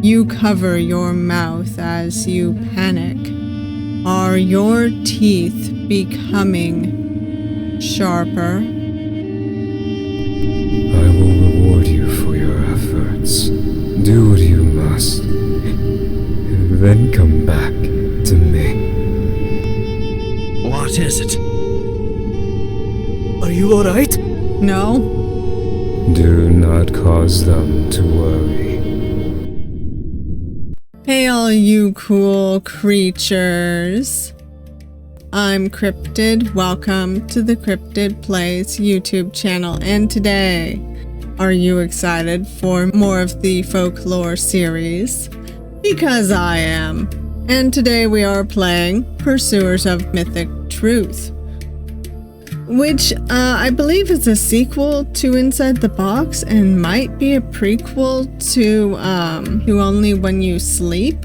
You cover your mouth as you panic. Are your teeth becoming sharper? I will reward you for your efforts. Do what you must. Then come back to me. What is it? Are you alright? No? Do not cause them to worry. Hey all you cool creatures. I'm Cryptid. Welcome to the Cryptid Plays YouTube channel. And today, are you excited for more of the folklore series? Because I am. And today we are playing Pursuers of Mythic Truth, which I believe is a sequel to Inside the Box and might be a prequel to Only When You Sleep.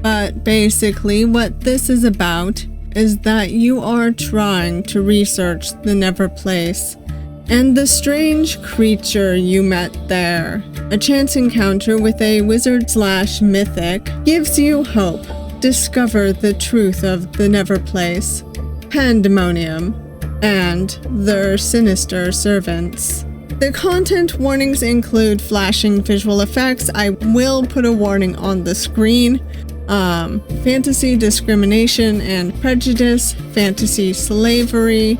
But basically what this is about is that you are trying to research the Neverplace and the strange creature you met there. A chance encounter with a wizard/mythic gives you hope. Discover the truth of the Neverplace, Pandemonium, and their sinister servants. The content warnings include flashing visual effects. I will put a warning on the screen. Fantasy discrimination and prejudice, fantasy slavery,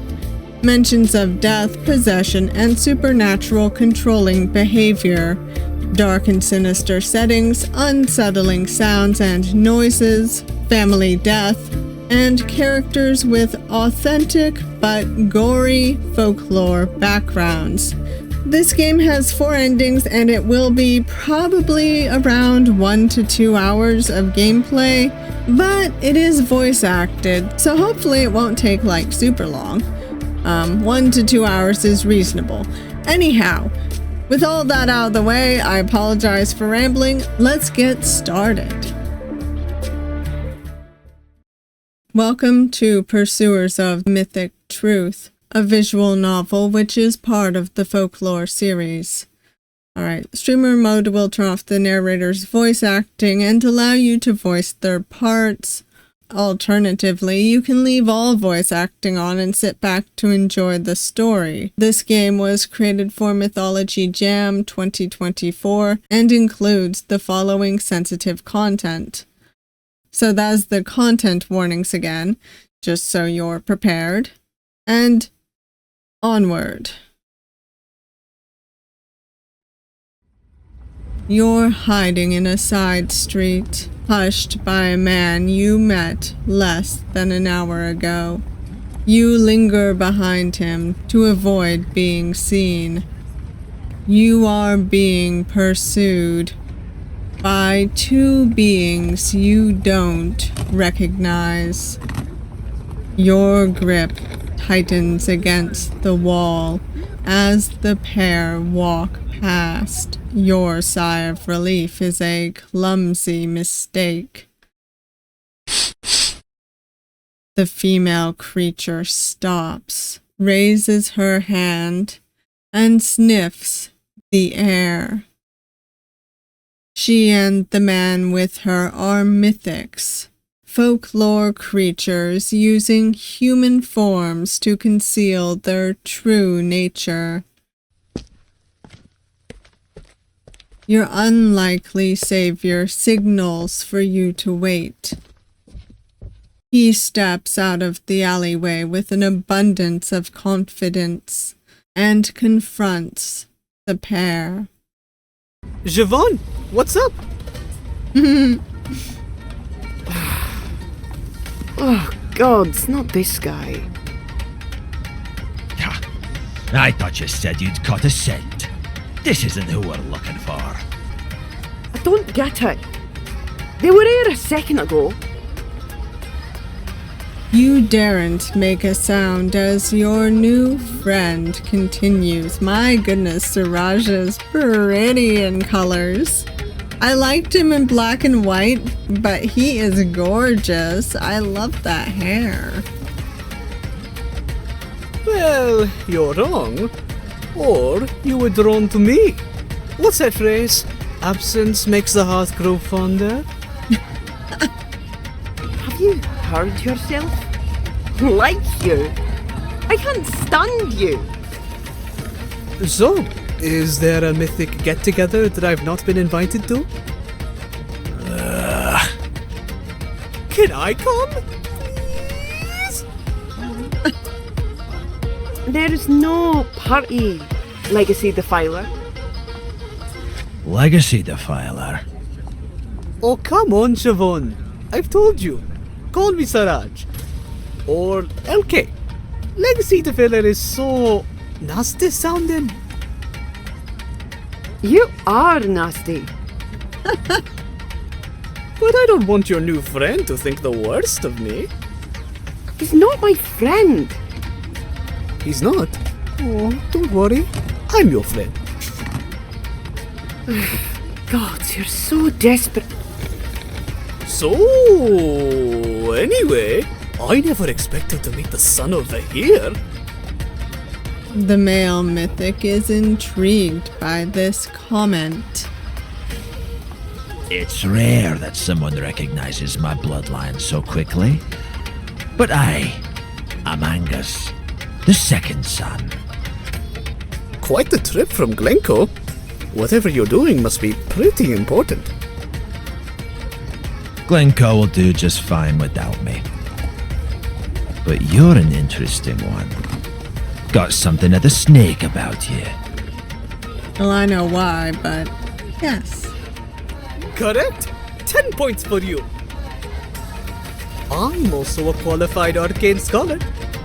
mentions of death, possession, and supernatural controlling behavior, dark and sinister settings, unsettling sounds and noises, family death, and characters with authentic but gory folklore backgrounds. This game has 4 endings and it will be probably around 1 to 2 hours of gameplay, but it is voice acted, so hopefully it won't take like super long. 1 to 2 hours is reasonable. Anyhow, with all that out of the way, I apologize for rambling. Let's get started. Welcome to Pursuers of Mythic Truth, a visual novel which is part of the folklore series. Alright, streamer mode will turn off the narrator's voice acting and allow you to voice their parts. Alternatively, you can leave all voice acting on and sit back to enjoy the story. This game was created for Mythology Jam 2024 and includes the following sensitive content. So that's the content warnings again, just so you're prepared. And onward. You're hiding in a side street, hushed by a man you met less than an hour ago. You linger behind him to avoid being seen. You are being pursued by 2 beings you don't recognize. Your grip tightens against the wall as the pair walk past. Your sigh of relief is a clumsy mistake. The female creature stops, raises her hand, and sniffs the air. She and the man with her are mythics, folklore creatures using human forms to conceal their true nature. Your unlikely savior signals for you to wait. He steps out of the alleyway with an abundance of confidence and confronts the pair. Javon, what's up? Oh God, it's not this guy. I thought you said you'd caught a scent. This isn't who we're looking for. I don't get it. They were here a second ago. You daren't make a sound as your new friend continues. My goodness, Suraj is pretty in colors. I liked him in black and white, but he is gorgeous. I love that hair. Well, you're wrong. Or you were drawn to me. What's that phrase? Absence makes the heart grow fonder. Have you heard yourself? Like you? I can't stand you. So, is there a Mythic get-together that I've not been invited to? Can I come? Please? There is no party, Legacy Defiler. Legacy Defiler. Oh, come on, Siobhan. I've told you. Call me Suraj. Or LK. Legacy Defiler is so nasty sounding. You are nasty. But I don't want your new friend to think the worst of me. He's not my friend. He's not? Oh, don't worry. I'm your friend. God, you're so desperate. So, anyway, I never expected to meet the son of the here. The male mythic is intrigued by this comment. It's rare that someone recognizes my bloodline so quickly. But I am Angus, the second son. Quite the trip from Glencoe. Whatever you're doing must be pretty important. Glencoe will do just fine without me. But you're an interesting one. Got something of the snake about you. Well, I know why, but yes. Correct. 10 points for you. I'm also a qualified arcane scholar.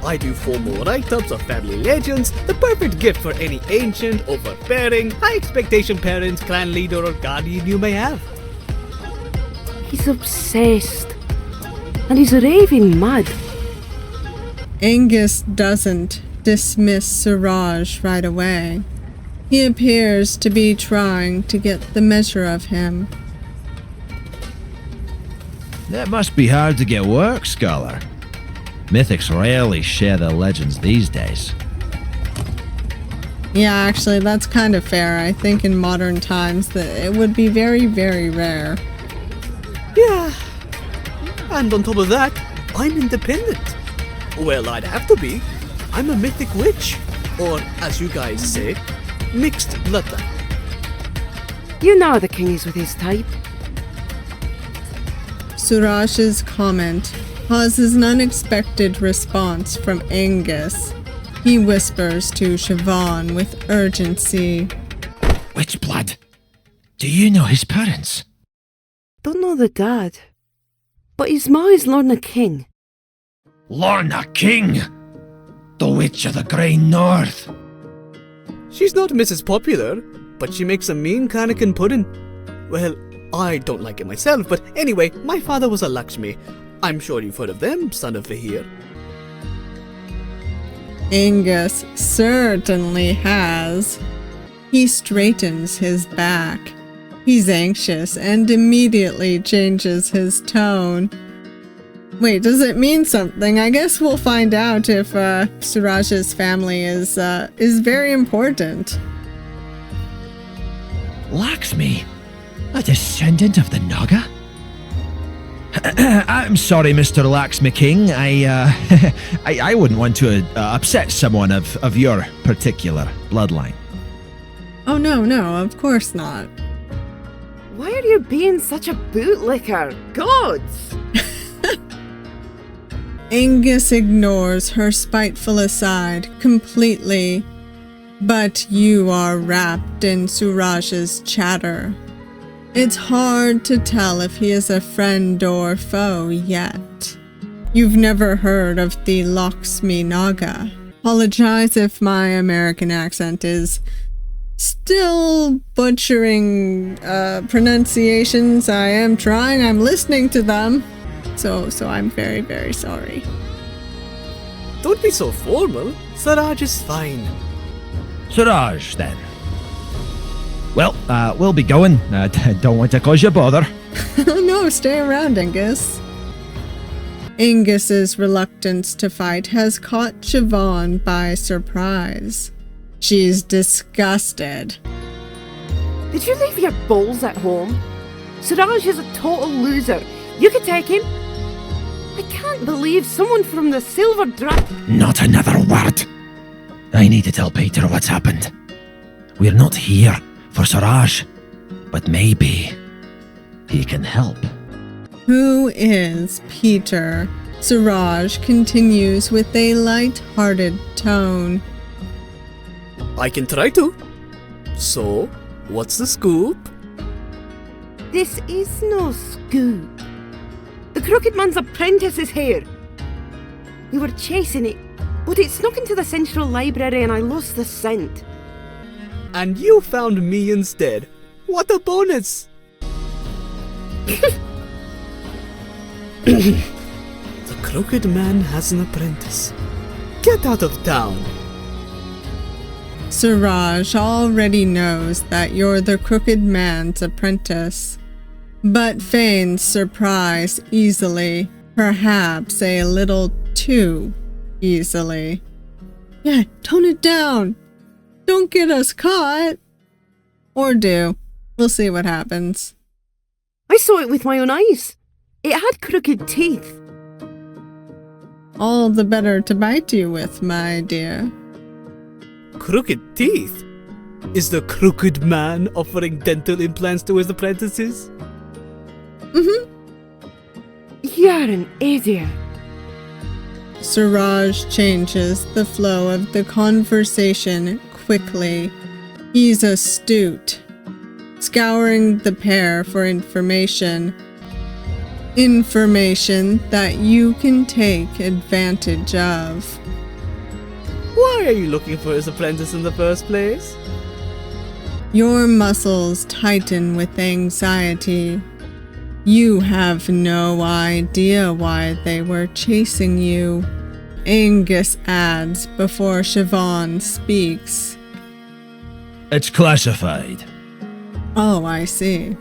I do formal write-ups of family legends, the perfect gift for any ancient, overbearing, high-expectation parent, clan leader, or guardian you may have. He's obsessed. And he's raving mad. Angus doesn't dismiss Suraj right away. He appears to be trying to get the measure of him. That must be hard to get work, scholar. Mythics rarely share their legends these days. Yeah, actually, that's kind of fair. I think in modern times that it would be very, very rare. Yeah. And on top of that, I'm independent. Well, I'd have to be. I'm a mythic witch. Or, as you guys say, mixed bloodline. You know the king is with his type. Suraj's comment causes an unexpected response from Angus. He whispers to Siobhan with urgency. Which blood? Do you know his parents? Don't know the dad. But his ma is Lorna King. Lorna King! The Witch of the Grey North! She's not Mrs. Popular, but she makes a mean Kannakin pudding. Well, I don't like it myself, but anyway, my father was a Lakshmi. I'm sure you've heard of them, son of Vahir. Angus certainly has. He straightens his back. He's anxious and immediately changes his tone. Wait, does it mean something? I guess we'll find out if Suraj's family is very important. Lakshmi? A descendant of the Naga? I'm sorry, Mr. Lakshmi King. I wouldn't want to upset someone of your particular bloodline. Oh, no, of course not. Why are you being such a bootlicker? Gods! Angus ignores her spiteful aside completely, but you are wrapped in Suraj's chatter. It's hard to tell if he is a friend or foe yet. You've never heard of the Lakshmi Naga. Apologize if my American accent is still butchering pronunciations. I am trying, I'm listening to them. So I'm very, very sorry. Don't be so formal. Suraj is fine. Suraj, then. Well, we'll be going. Don't want to cause you bother. No, stay around, Angus. Angus's reluctance to fight has caught Siobhan by surprise. She's disgusted. Did you leave your balls at home? Suraj is a total loser. You could take him. I can't believe someone from the Silver Dragon... Not another word. I need to tell Peter what's happened. We're not here for Suraj, but maybe he can help. Who is Peter? Suraj continues with a light-hearted tone. I can try to. So, what's the scoop? This is no scoop. The Crooked Man's apprentice is here. We were chasing it, but it snuck into the central library and I lost the scent. And you found me instead. What a bonus! The Crooked Man has an apprentice. Get out of town. Suraj already knows that you're the Crooked Man's apprentice, but feigns surprise easily, perhaps a little too easily. Yeah, tone it down. Don't get us caught. Or do. We'll see what happens. I saw it with my own eyes. It had crooked teeth. All the better to bite you with, my dear. Crooked teeth? Is the Crooked Man offering dental implants to his apprentices? Mm-hmm. You're an idiot. Suraj changes the flow of the conversation quickly. He's astute, scouring the pair for information. Information that you can take advantage of. Why are you looking for his apprentice in the first place? Your muscles tighten with anxiety. You have no idea why they were chasing you. Angus adds before Siobhan speaks. It's classified. Oh, I see.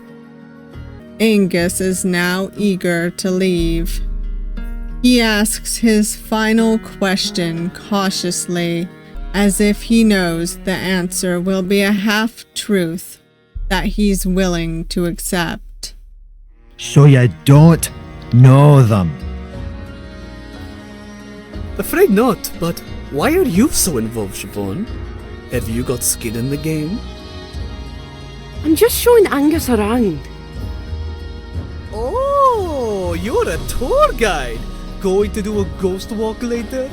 Angus is now eager to leave. He asks his final question cautiously, as if he knows the answer will be a half-truth that he's willing to accept. So you don't know them? Afraid not, but why are you so involved, Siobhan? Have you got skin in the game? I'm just showing Angus around. Oh, you're a tour guide. Going to do a ghost walk later?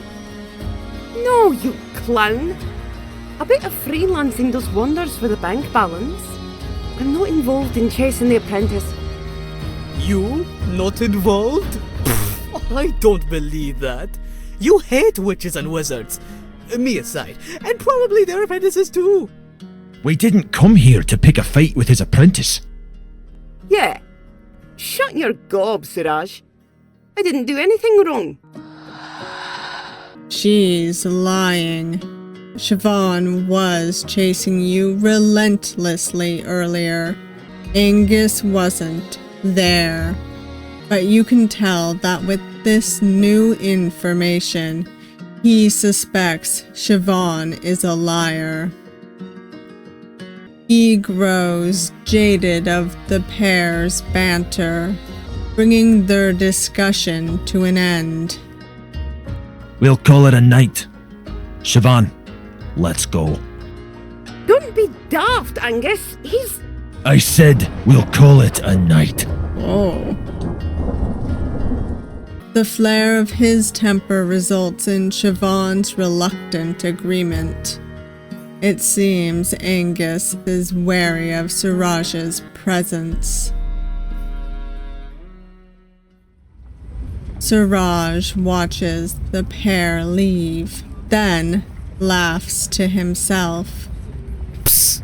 No, you clown. A bit of freelancing does wonders for the bank balance. I'm not involved in chasing the apprentice. You not involved? I don't believe that. You hate witches and wizards. Me aside, and probably their apprentices too. We didn't come here to pick a fight with his apprentice. Yeah. Shut your gob, Suraj. I didn't do anything wrong. She's lying. Siobhan was chasing you relentlessly earlier. Angus wasn't there. But you can tell that with this new information, he suspects Siobhan is a liar. He grows jaded of the pair's banter, bringing their discussion to an end. We'll call it a night. Siobhan, let's go. Don't be daft, Angus. I said we'll call it a night. Oh. The flare of his temper results in Siobhan's reluctant agreement. It seems Angus is wary of Suraj's presence. Suraj watches the pair leave, then laughs to himself. Psst!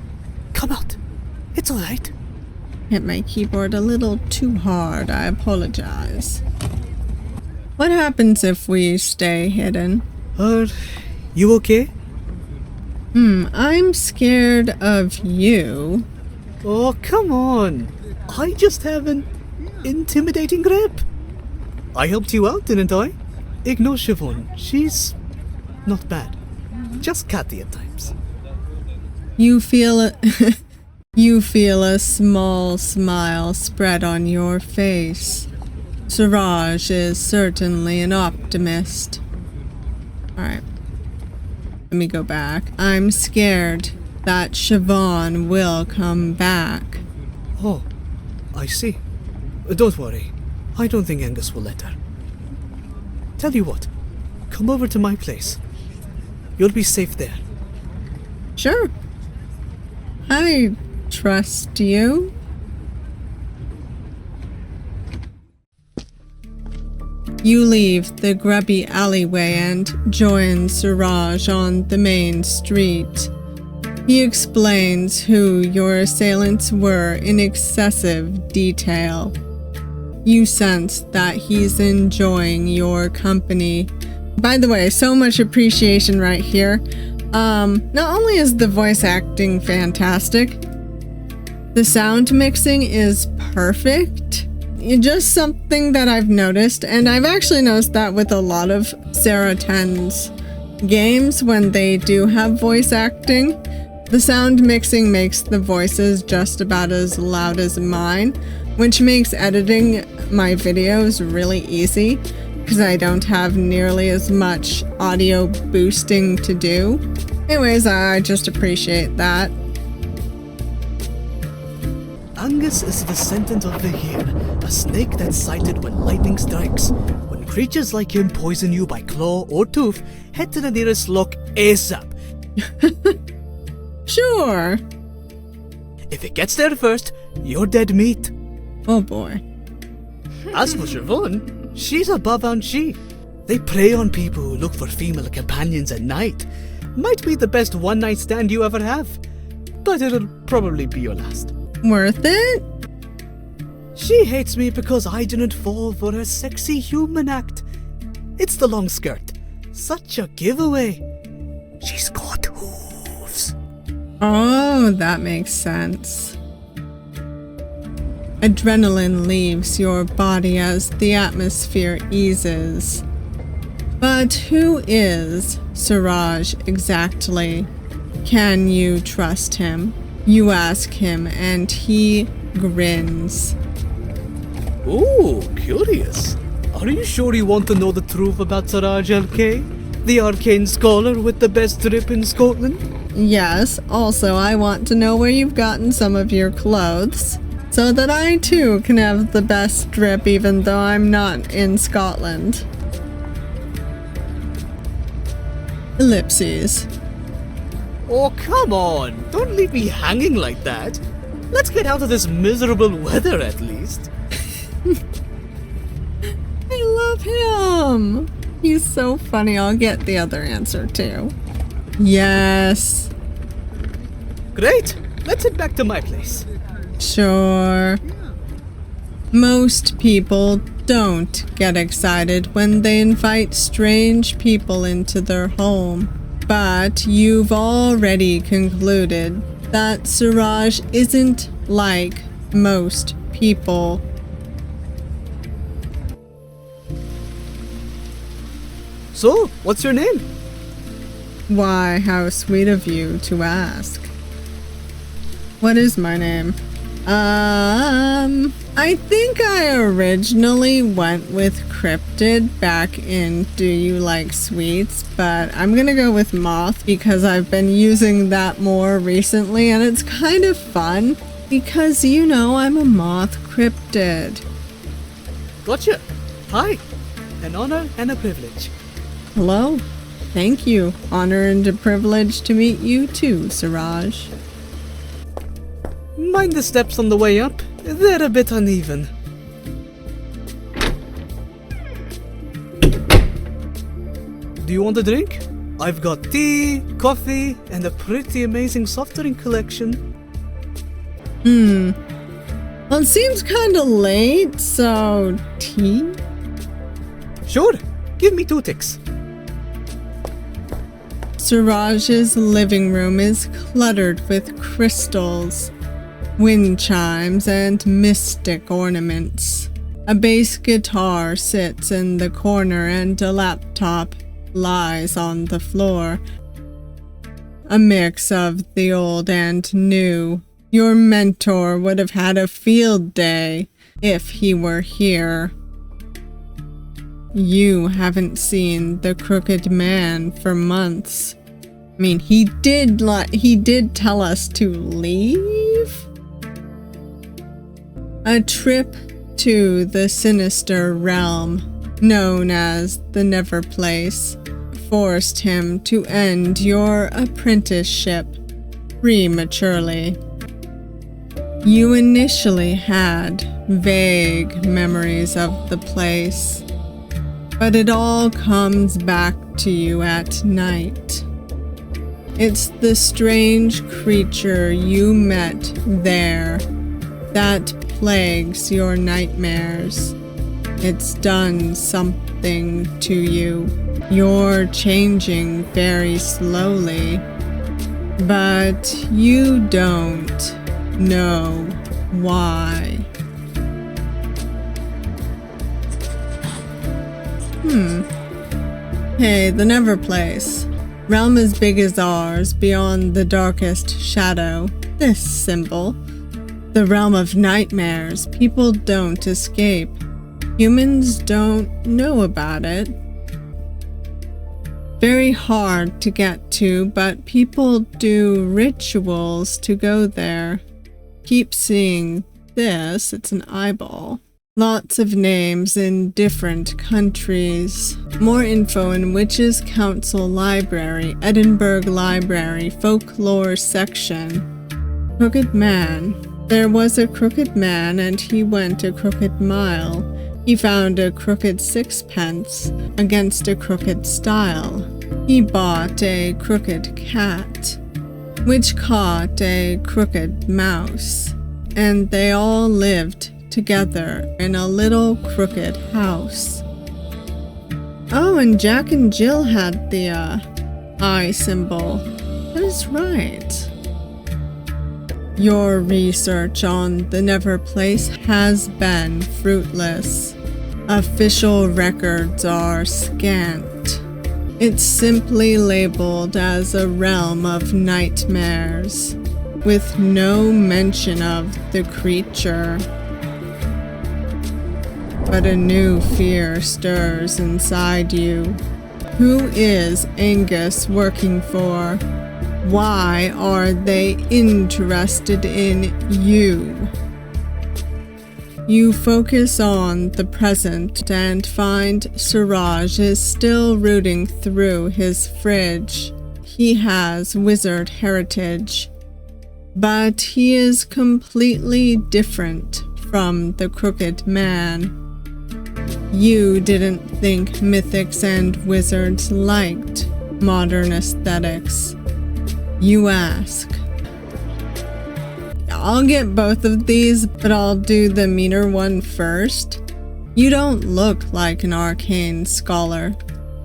Come out. It's alright. Hit my keyboard a little too hard, I apologize. What happens if we stay hidden? Are you okay? I'm scared of you. Oh, come on. I just have an intimidating grip. I helped you out, didn't I? Ignore Siobhan. She's not bad. Just catty at times. You feel You feel a small smile spread on your face. Suraj is certainly an optimist. Alright. Let me go back. I'm scared that Siobhan will come back. Oh, I see. Don't worry. I don't think Angus will let her. Tell you what, come over to my place. You'll be safe there. Sure. I trust you. You leave the grubby alleyway and join Suraj on the main street. He explains who your assailants were in excessive detail. You sense that he's enjoying your company. By the way, so much appreciation right here. Not only is the voice acting fantastic, the sound mixing is perfect. Just something that I've noticed, and I've actually noticed that with a lot of Sarah 10's games when they do have voice acting. The sound mixing makes the voices just about as loud as mine, which makes editing my videos really easy because I don't have nearly as much audio boosting to do. Anyways, I just appreciate that. Angus is the descendant of the year, a snake that's sighted when lightning strikes. When creatures like him poison you by claw or tooth, head to the nearest lock ASAP. Sure. If it gets there first, you're dead meat. Oh boy. As for Siobhan, she's a Babanshi. They prey on people who look for female companions at night. Might be the best one-night stand you ever have, but it'll probably be your last. Worth it? She hates me because I didn't fall for her sexy human act. It's the long skirt. Such a giveaway. She's got hooves. Oh, that makes sense. Adrenaline leaves your body as the atmosphere eases. But who is Suraj exactly? Can you trust him? You ask him, and he grins. Ooh, curious. Are you sure you want to know the truth about Suraj LK? The arcane scholar with the best drip in Scotland? Yes, also I want to know where you've gotten some of your clothes, so that I too can have the best drip even though I'm not in Scotland. Ellipses. Oh, come on. Don't leave me hanging like that. Let's get out of this miserable weather at least. I love him. He's so funny. I'll get the other answer too. Yes. Great. Let's head back to my place. Sure. Most people don't get excited when they invite strange people into their home. But you've already concluded that Suraj isn't like most people. So, what's your name? Why, how sweet of you to ask. What is my name? I think I originally went with Cryptid back in Do You Like Sweets, but I'm gonna go with Moth because I've been using that more recently and it's kind of fun because, you know, I'm a moth cryptid. Gotcha. Hi. An honor and a privilege. Hello. Thank you. Honor and a privilege to meet you too, Suraj. Mind the steps on the way up. They're a bit uneven. Do you want a drink? I've got tea, coffee, and a pretty amazing soft drink collection. Well, it seems kind of late, so tea? Sure. Give me 2 ticks. Suraj's living room is cluttered with crystals, wind chimes, and mystic ornaments. A bass guitar sits in the corner and a laptop lies on the floor. A mix of the old and new, Your mentor would have had a field day if he were here. You haven't seen the Crooked Man for months. I mean, he did tell us to leave. A trip to the sinister realm known as the Neverplace forced him to end your apprenticeship prematurely. You initially had vague memories of the place, but it all comes back to you at night. It's the strange creature you met there that plagues your nightmares. It's done something to you. You're changing very slowly, but you don't know why. Hey, the Neverplace. Realm as big as ours, beyond the darkest shadow. This symbol. The realm of nightmares. People don't escape. Humans don't know about it. Very hard to get to, but people do rituals to go there. Keep seeing this. It's an eyeball. Lots of names in different countries. More info in Witches' Council Library, Edinburgh Library, Folklore section. Crooked Man. There was a crooked man and he went a crooked mile. He found a crooked sixpence against a crooked stile. He bought a crooked cat, which caught a crooked mouse, and they all lived together in a little crooked house. Oh, and Jack and Jill had the eye symbol. That is right. Your research on the Neverplace has been fruitless. Official records are scant. It's simply labeled as a realm of nightmares, with no mention of the creature. But a new fear stirs inside you. Who is Angus working for? Why are they interested in you? You focus on the present and find Suraj is still rooting through his fridge. He has wizard heritage, but he is completely different from the Crooked Man. You didn't think mythics and wizards liked modern aesthetics. You ask. I'll get both of these, but I'll do the meaner one first. You don't look like an arcane scholar.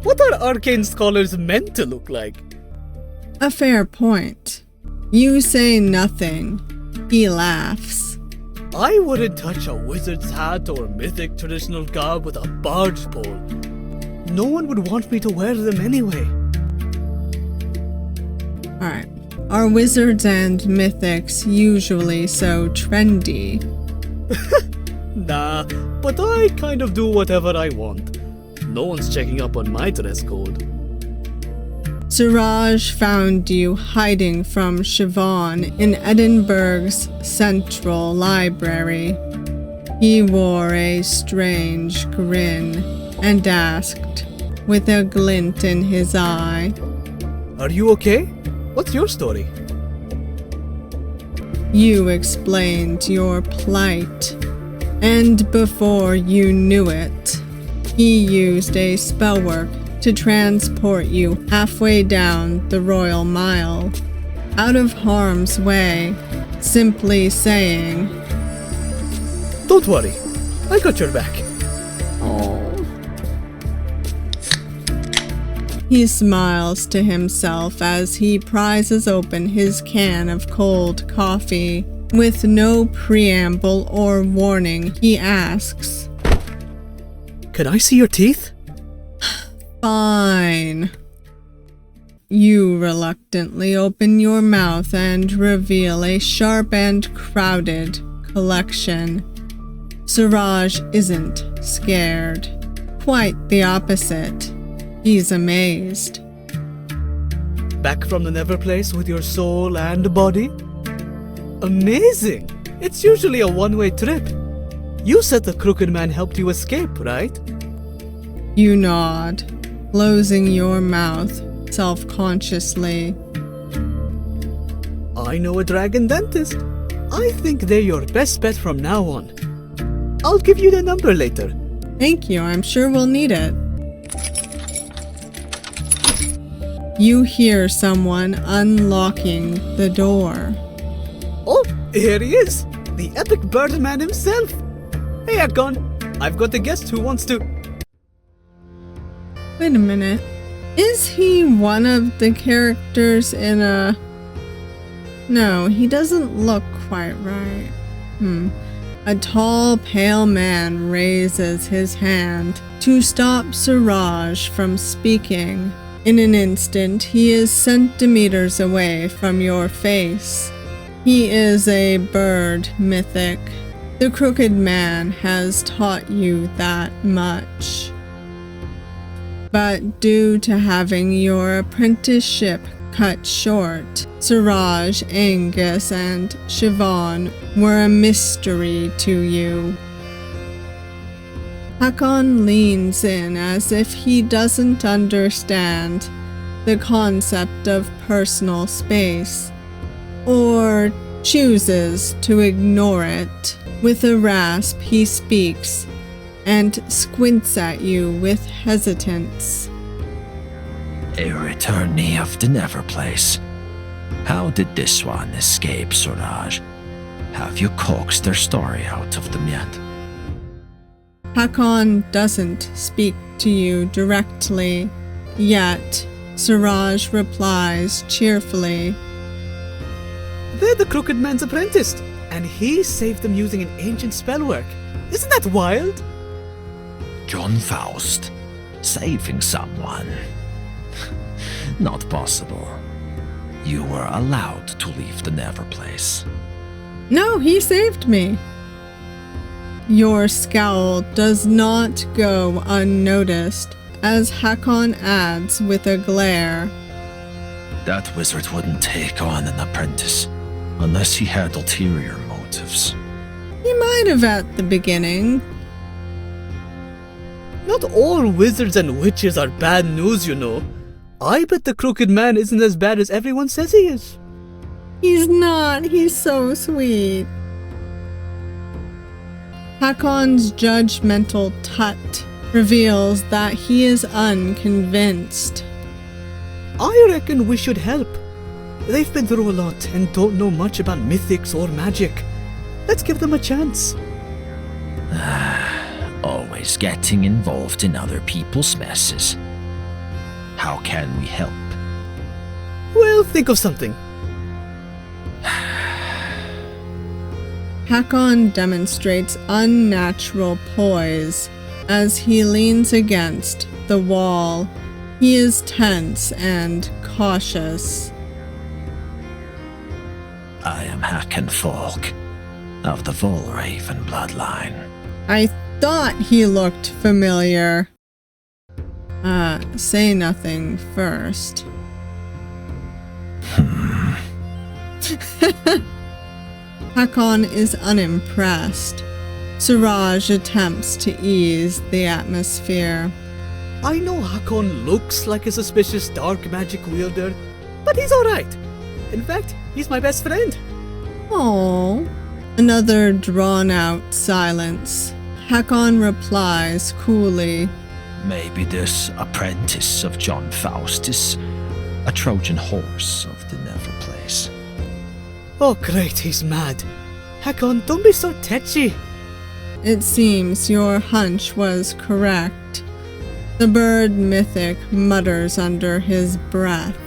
What are arcane scholars meant to look like? A fair point. You say nothing. He laughs. I wouldn't touch a wizard's hat or mythic traditional garb with a barge pole. No one would want me to wear them anyway. Alright. Are wizards and mythics usually so trendy? Nah, but I kind of do whatever I want. No one's checking up on my dress code. Suraj found you hiding from Siobhan in Edinburgh's Central Library. He wore a strange grin and asked, with a glint in his eye, Are you okay? What's your story? You explained your plight, and before you knew it, he used a spellwork to transport you halfway down the Royal Mile, out of harm's way, simply saying, Don't worry, I got your back. He smiles to himself as he prizes open his can of cold coffee. With no preamble or warning, he asks, Can I see your teeth? Fine. you reluctantly open your mouth and reveal a sharp and crowded collection. Suraj isn't scared. Quite the opposite. He's amazed. Back from the Neverplace with your soul and body? Amazing! It's usually a one-way trip. You said the Crooked Man helped you escape, right? You nod, closing your mouth self-consciously. I know a dragon dentist. I think they're your best bet from now on. I'll give you the number later. Thank you, I'm sure we'll need it. You hear someone unlocking the door. Oh, here he is! The epic birdman himself! Hey, Hakon! I've got a guest who wants to... Wait a minute. Is he one of the characters in a... No, he doesn't look quite right. A tall, pale man raises his hand to stop Suraj from speaking. In an instant, he is centimeters away from your face. He is a bird, Mythic. The Crooked Man has taught you that much. But due to having your apprenticeship cut short, Suraj, Angus, and Siobhan were a mystery to you. Hakon leans in as if he doesn't understand the concept of personal space, or chooses to ignore it. With a rasp, he speaks and squints at you with hesitance. A returnee of the Neverplace. How did this one escape, Suraj? Have you coaxed their story out of them yet? Hakon doesn't speak to you directly, yet Suraj replies cheerfully. They're the Crooked Man's apprentice, and he saved them using an ancient spellwork. Isn't that wild? John Faust, saving someone. Not possible. You were allowed to leave the Neverplace. No, he saved me. Your scowl does not go unnoticed as Hakon adds with a glare. That wizard wouldn't take on an apprentice unless he had ulterior motives. He might have at the beginning. Not all wizards and witches are bad news, you know. I bet the Crooked Man isn't as bad as everyone says he is. He's not. He's so sweet. Hakon's judgmental tut reveals that he is unconvinced. I reckon we should help. They've been through a lot and don't know much about mythics or magic. Let's give them a chance. Always getting involved in other people's messes. How can we help? Well, think of something. Hakon demonstrates unnatural poise as he leans against the wall. He is tense and cautious. I am Hakon Folk, of the Volraven bloodline. I thought he looked familiar. Say nothing first. Hakon is unimpressed. Suraj attempts to ease the atmosphere. I know Hakon looks like a suspicious dark magic wielder, but he's alright. In fact, he's my best friend. Oh. Another drawn-out silence. Hakon replies coolly. Maybe this apprentice of John Faust is a Trojan horse of the Neverplace. Oh great, he's mad. Hakon, don't be so tetchy. It seems your hunch was correct. The bird Mythic mutters under his breath.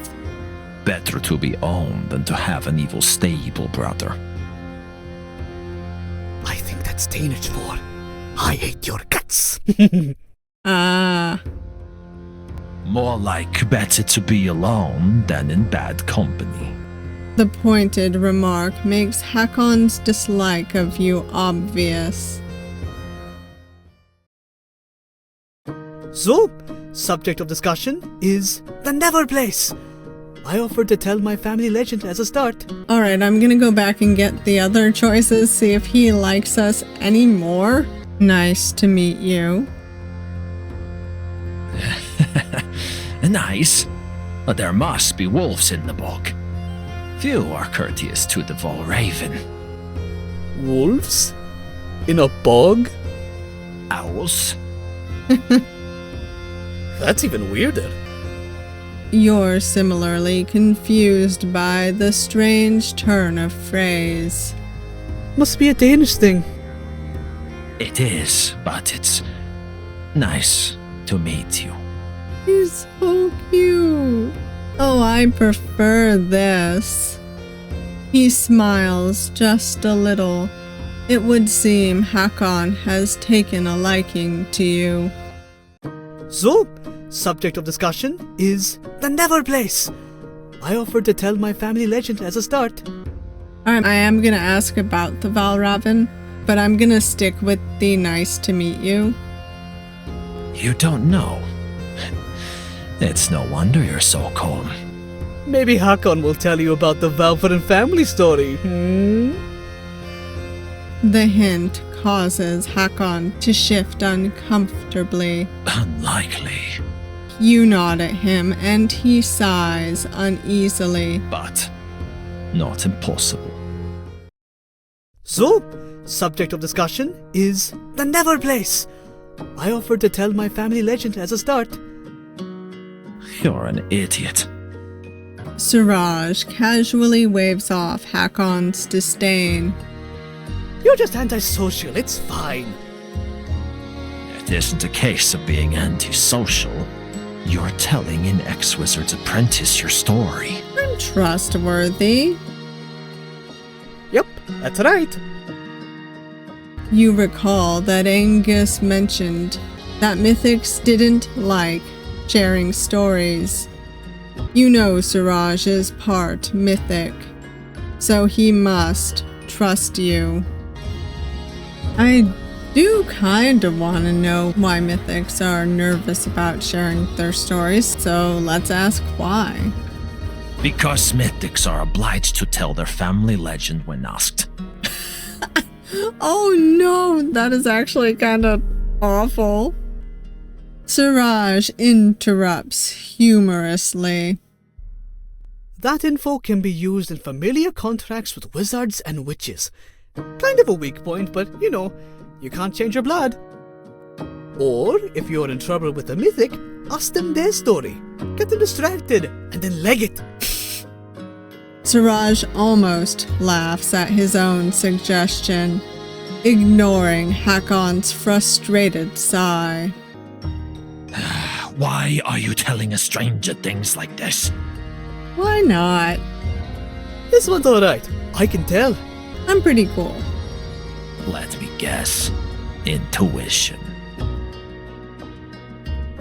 Better to be owned than to have an evil stable brother. I think that's Danish for I hate your guts. Ah. More like better to be alone than in bad company. The pointed remark makes Hakon's dislike of you obvious. So, subject of discussion is the Neverplace. I offered to tell my family legend as a start. Alright, I'm gonna go back and get the other choices, see if he likes us anymore. Nice to meet you. Nice, but there must be wolves in the bog. Few are courteous to the Vol Raven. Wolves? In a bog? Owls? That's even weirder. You're similarly confused by the strange turn of phrase. Must be a Danish thing. It is, but it's nice to meet you. He's so cute. Oh, I prefer this. He smiles just a little. It would seem Hakon has taken a liking to you. So, subject of discussion is the Neverplace. I offered to tell my family legend as a start. I am gonna ask about the Valraven, but I'm gonna stick with the nice to meet you. You don't know. It's no wonder you're so calm. Maybe Hakon will tell you about the Valvarin family story. The hint causes Hakon to shift uncomfortably. Unlikely, You nod at him and he sighs uneasily. but not impossible. So, subject of discussion is the Neverplace. I offered to tell my family legend as a start. You're an idiot. Suraj casually waves off Hakon's disdain. You're just antisocial, it's fine. It isn't a case of being antisocial. You're telling an ex-wizard's apprentice your story. I'm trustworthy. Yep, that's right. You recall that Angus mentioned that Mythics didn't like sharing stories. You know Suraj is part Mythic, so he must trust you. I do kind of want to know why Mythics are nervous about sharing their stories, so let's ask why. Because Mythics are obliged to tell their family legend when asked. Oh no, that is actually kind of awful. Suraj interrupts humorously. That info can be used in familiar contracts with wizards and witches. Kind of a weak point, but you know, you can't change your blood. Or, if you're in trouble with a mythic, ask them their story. Get them distracted, and then leg it. Suraj almost laughs at his own suggestion, ignoring Hakon's frustrated sigh. Why are you telling a stranger things like this? Why not? This one's alright. I can tell. I'm pretty cool. Let me guess. Intuition.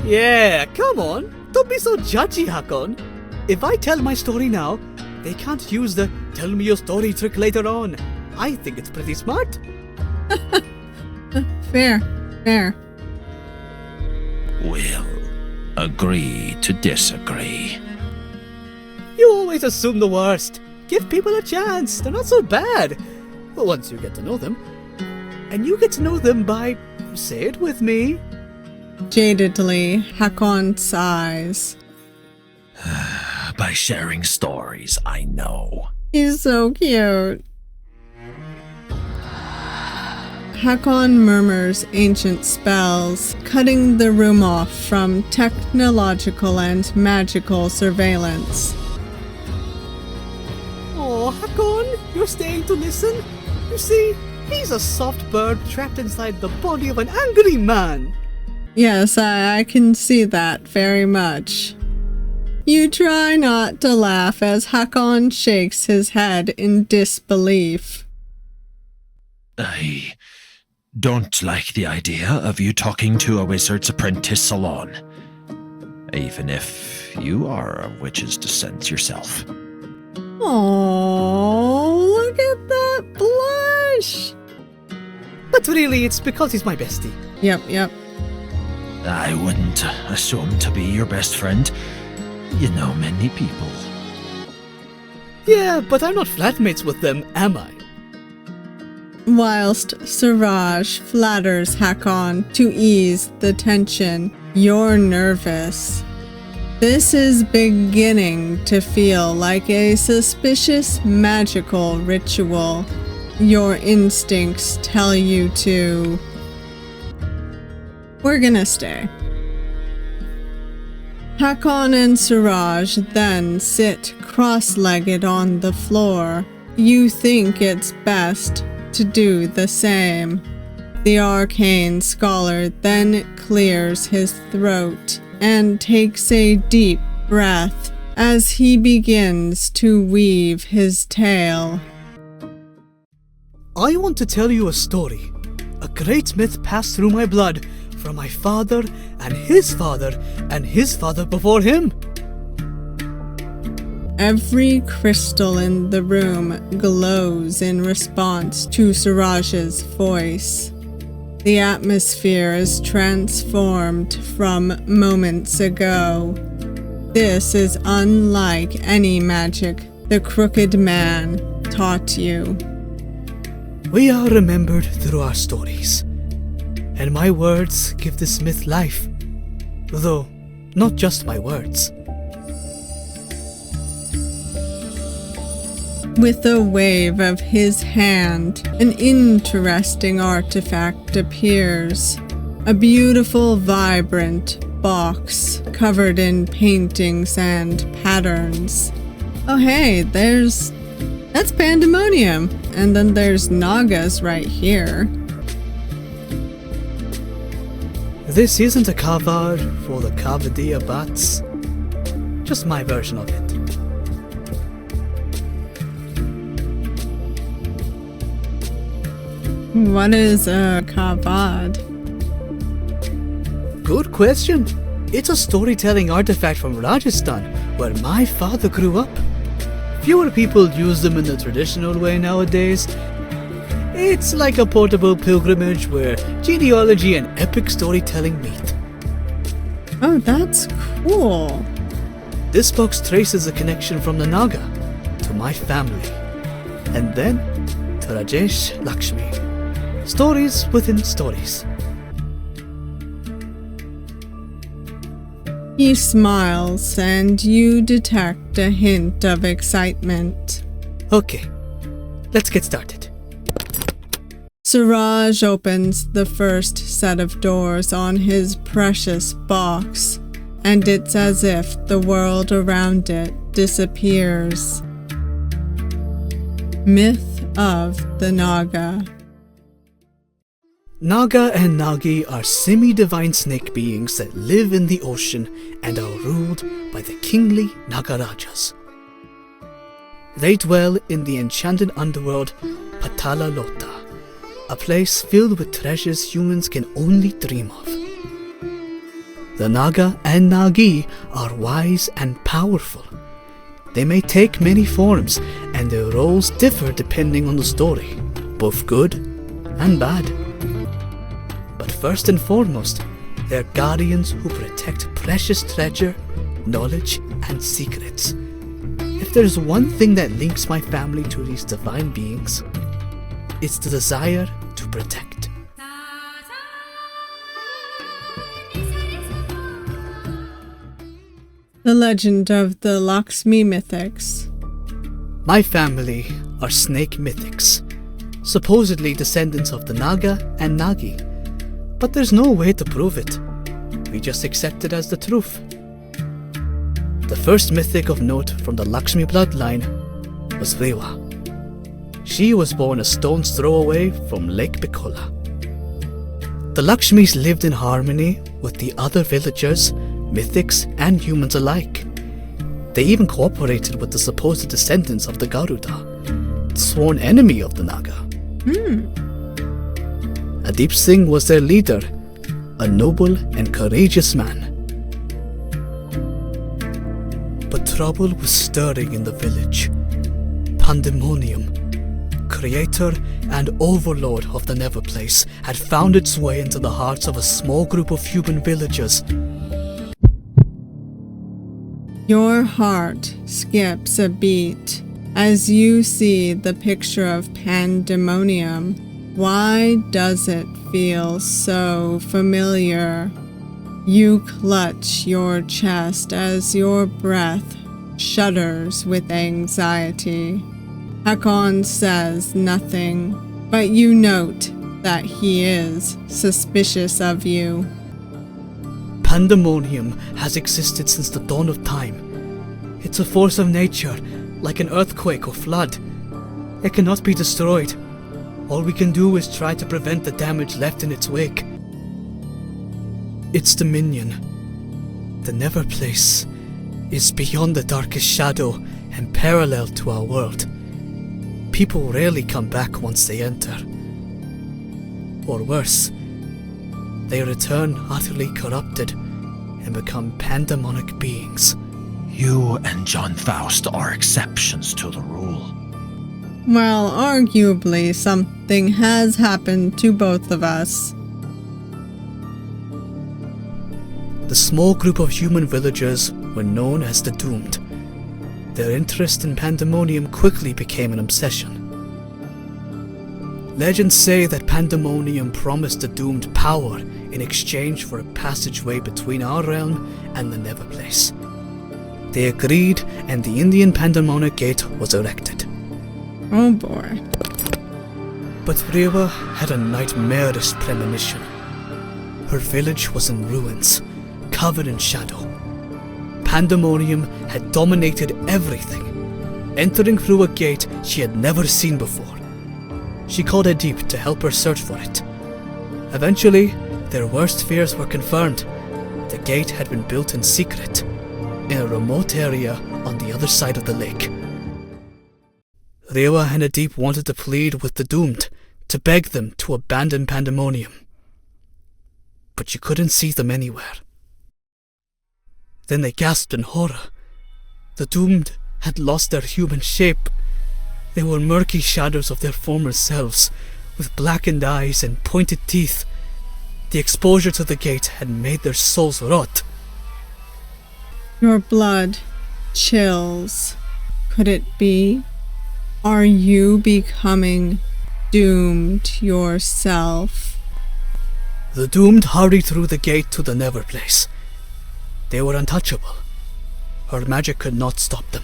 Yeah, come on. Don't be so judgy, Hakon. If I tell my story now, they can't use the tell me your story trick later on. I think it's pretty smart. Fair. We'll agree to disagree. You always assume the worst. Give people a chance. They're not so bad. But once you get to know them. And you get to know them by, say it with me, Jadedly, Hakon sighs. By sharing stories, I know. He's so cute. Hakon murmurs ancient spells, cutting the room off from technological and magical surveillance. Oh, Hakon, you're staying to listen? You see, he's a soft bird trapped inside the body of an angry man. Yes, I can see that very much. You try not to laugh as Hakon shakes his head in disbelief. I don't like the idea of you talking to a wizard's apprentice alone. even if you are of witch's descent yourself. Oh, look at that blush! But really, it's because he's my bestie. Yep. I wouldn't assume to be your best friend. You know many people. Yeah, but I'm not flatmates with them, am I? Whilst Suraj flatters Hakon to ease the tension, you're nervous. This is beginning to feel like a suspicious magical ritual. Your instincts tell you to... We're gonna stay. Hakon and Suraj then sit cross-legged on the floor. You think it's best to do the same. The arcane scholar then clears his throat and takes a deep breath as he begins to weave his tale. I want to tell you a story. A great myth passed through my blood from my father and his father and his father before him. Every crystal in the room glows in response to Suraj's voice. The atmosphere is transformed from moments ago. This is unlike any magic the Crooked Man taught you. We are remembered through our stories, and my words give this myth life. Though, not just my words. With a wave of his hand, an interesting artifact appears. A beautiful, vibrant box covered in paintings and patterns. Oh hey, that's pandemonium. And then there's Nagas right here. This isn't a kavar for the Kavadia bats. Just my version of it. What is a kavad? Good question. It's a storytelling artifact from Rajasthan, where my father grew up. Fewer people use them in the traditional way nowadays. It's like a portable pilgrimage where genealogy and epic storytelling meet. Oh, that's cool. This box traces a connection from the Naga to my family, and then to Rajesh Lakshmi. Stories within stories. He smiles, and you detect a hint of excitement. Okay, let's get started. Suraj opens the first set of doors on his precious box, and it's as if the world around it disappears. Myth of the Naga. Naga and Nagi are semi-divine snake beings that live in the ocean and are ruled by the kingly Nagarajas. They dwell in the enchanted underworld Patala Lota, a place filled with treasures humans can only dream of. The Naga and Nagi are wise and powerful. They may take many forms, and their roles differ depending on the story, both good and bad. But first and foremost, they're guardians who protect precious treasure, knowledge, and secrets. If there's one thing that links my family to these divine beings, it's the desire to protect. The legend of the Lakshmi Mythics. My family are snake mythics, supposedly descendants of the Naga and Nagi. But there's no way to prove it. We just accept it as the truth. The first mythic of note from the Lakshmi bloodline was Rewa. She was born a stone's throw away from Lake Bikola. The Lakshmis lived in harmony with the other villagers, mythics, and humans alike. They even cooperated with the supposed descendants of the Garuda, sworn enemy of the Naga. Adip Singh was their leader, a noble and courageous man. Trouble was stirring in the village. Pandemonium, creator and overlord of the Neverplace, had found its way into the hearts of a small group of human villagers. Your heart skips a beat as you see the picture of Pandemonium. Why does it feel so familiar? You clutch your chest as your breath shudders with anxiety. Hakon says nothing, but you note that he is suspicious of you. Pandemonium has existed since the dawn of time. It's a force of nature, like an earthquake or flood. It cannot be destroyed. All we can do is try to prevent the damage left in its wake. Its dominion, the Neverplace, is beyond the darkest shadow and parallel to our world. People rarely come back once they enter. Or worse, they return utterly corrupted and become pandemonic beings. You and John Faust are exceptions to the rule. Well, arguably something has happened to both of us. The small group of human villagers were known as the Doomed. Their interest in Pandemonium quickly became an obsession. Legends say that Pandemonium promised the Doomed power in exchange for a passageway between our realm and the Neverplace. They agreed, and the Indian Pandemonic Gate was erected. Oh boy. But Rewa had a nightmarish premonition. Her village was in ruins, covered in shadow. Pandemonium had dominated everything, entering through a gate she had never seen before. She called Deep to help her search for it. Eventually, their worst fears were confirmed. The gate had been built in secret, in a remote area on the other side of the lake. Rewa and Deep wanted to plead with the Doomed, to beg them to abandon Pandemonium. But you couldn't see them anywhere. Then they gasped in horror. The Doomed had lost their human shape. They were murky shadows of their former selves, with blackened eyes and pointed teeth. The exposure to the gate had made their souls rot. Your blood chills. Could it be? Are you becoming doomed yourself? The Doomed hurried through the gate to the Neverplace. They were untouchable. Her magic could not stop them.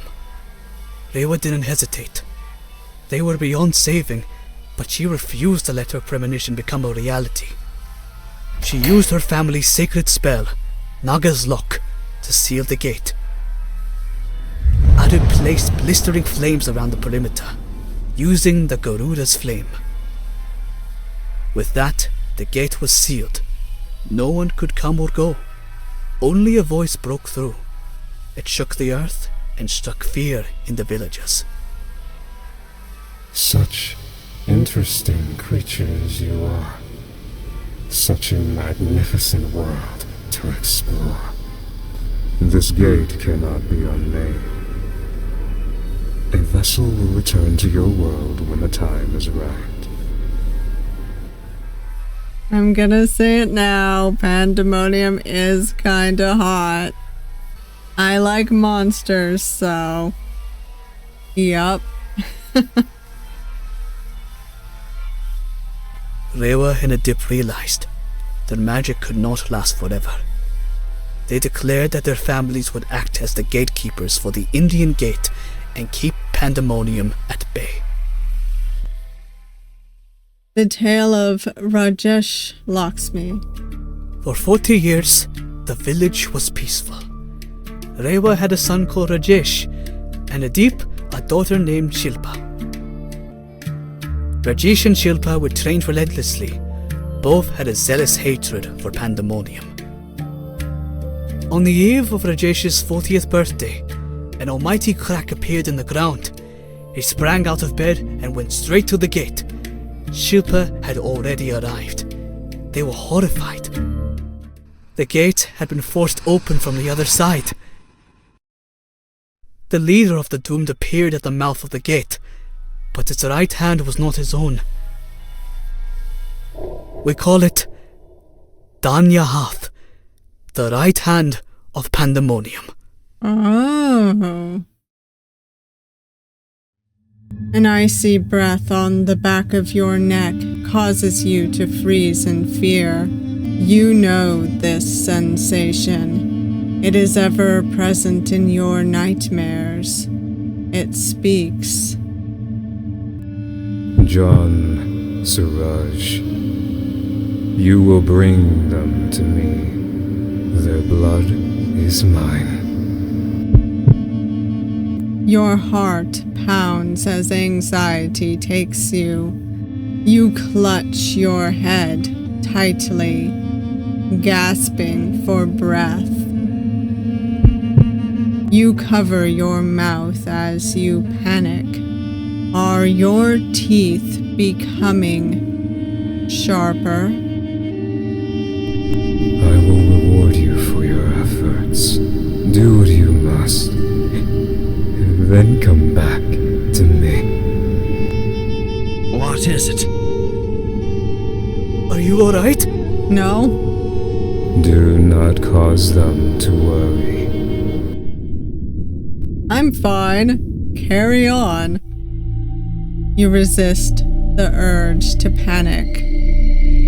Rewa didn't hesitate. They were beyond saving, but she refused to let her premonition become a reality. She used her family's sacred spell, Naga's Lock, to seal the gate. Adu placed blistering flames around the perimeter, using the Garuda's flame. With that, the gate was sealed. No one could come or go. Only a voice broke through. It shook the earth and struck fear in the villagers. Such interesting creatures you are. Such a magnificent world to explore. This gate cannot be unnamed. A vessel will return to your world when the time is right. I'm gonna say it now. Pandemonium is kinda hot. I like monsters, so... Yup. Rewa and Adip realized their magic could not last forever. They declared that their families would act as the gatekeepers for the Indian Gate and keep Pandemonium at bay. The tale of Rajesh locks me. For 40 years, the village was peaceful. Rewa had a son called Rajesh, and Adip a daughter named Shilpa. Rajesh and Shilpa were trained relentlessly. Both had a zealous hatred for Pandemonium. On the eve of Rajesh's 40th birthday, an almighty crack appeared in the ground. He sprang out of bed and went straight to the gate. Shilpa had already arrived. They were horrified. The gate had been forced open from the other side. The leader of the doomed appeared at the mouth of the gate, but its right hand was not his own. We call it Danyahath, the right hand of Pandemonium. Oh. An icy breath on the back of your neck causes you to freeze in fear. You know this sensation. It is ever present in your nightmares. It speaks. John, Suraj, you will bring them to me. Their blood is mine. Your heart pounds as anxiety takes you. You clutch your head tightly, gasping for breath. You cover your mouth as you panic. Are your teeth becoming sharper? I will reward you for your efforts. Do what you must. Then come back to me. What is it? Are you alright? No? Do not cause them to worry. I'm fine. Carry on. You resist the urge to panic.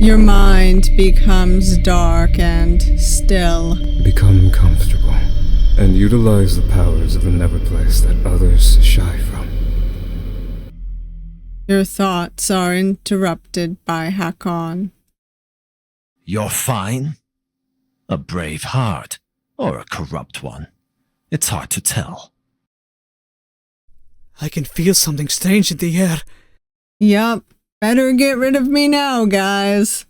Your mind becomes dark and still. Become comfortable and utilize the powers of the Neverplace that others shy from. Your thoughts are interrupted by Hakon. You're fine? A brave heart, or a corrupt one? It's hard to tell. I can feel something strange in the air. Yup, better get rid of me now, guys.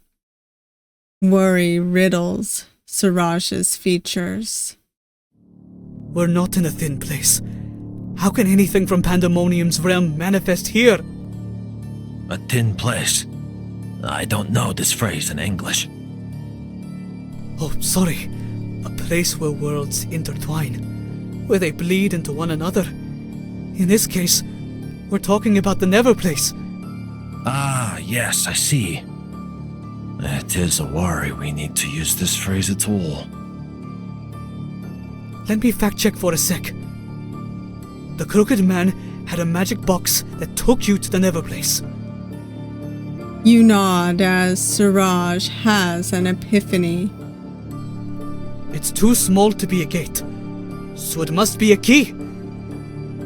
Worry riddles Suraj's features. We're not in a thin place. How can anything from Pandemonium's realm manifest here? A thin place. I don't know this phrase in English. Oh, sorry. A place where worlds intertwine, where they bleed into one another. In this case, we're talking about the Neverplace. Ah, yes, I see. It is a worry we need to use this phrase at all. Let me fact check for a sec. The Crooked Man had a magic box that took you to the Neverplace. You nod as Suraj has an epiphany. It's too small to be a gate, so it must be a key.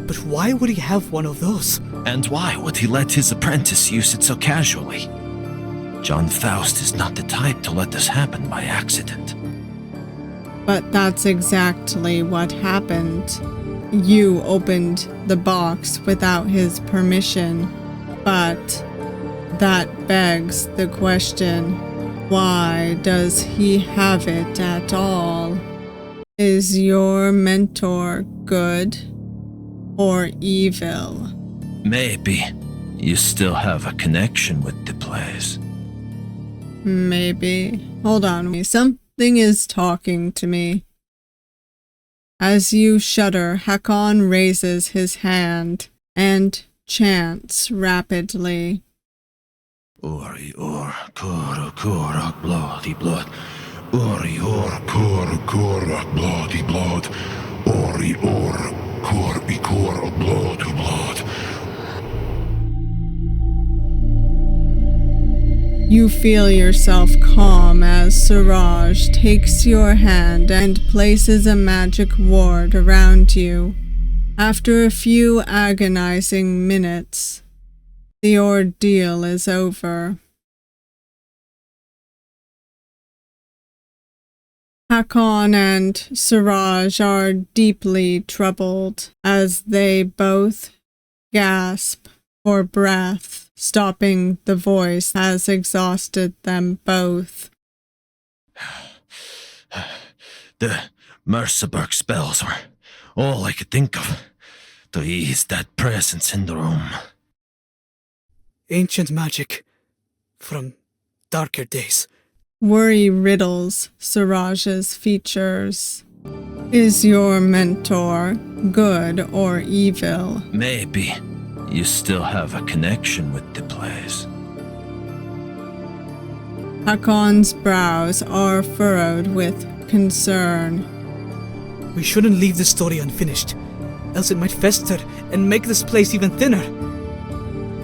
But why would he have one of those? And why would he let his apprentice use it so casually? John Faust is not the type to let this happen by accident. But that's exactly what happened. You opened the box without his permission, but that begs the question, why does he have it at all? Is your mentor good or evil? Maybe you still have a connection with the place. Maybe. Hold on, something is talking to me. As you shudder, Hakon raises his hand and chants rapidly. Ori or kora bloody blood. Ori or kora bloody blood. Ori or kora blood blood. You feel yourself calm as Suraj takes your hand and places a magic ward around you. After a few agonizing minutes, the ordeal is over. Hakon and Suraj are deeply troubled as they both gasp for breath. Stopping the voice has exhausted them both. The Mercerberg spells were all I could think of to ease that presence in the room. Ancient magic from darker days. Worry riddles Suraj's features. Is your mentor good or evil? Maybe you still have a connection with the place. Hakon's brows are furrowed with concern. We shouldn't leave this story unfinished, else it might fester and make this place even thinner.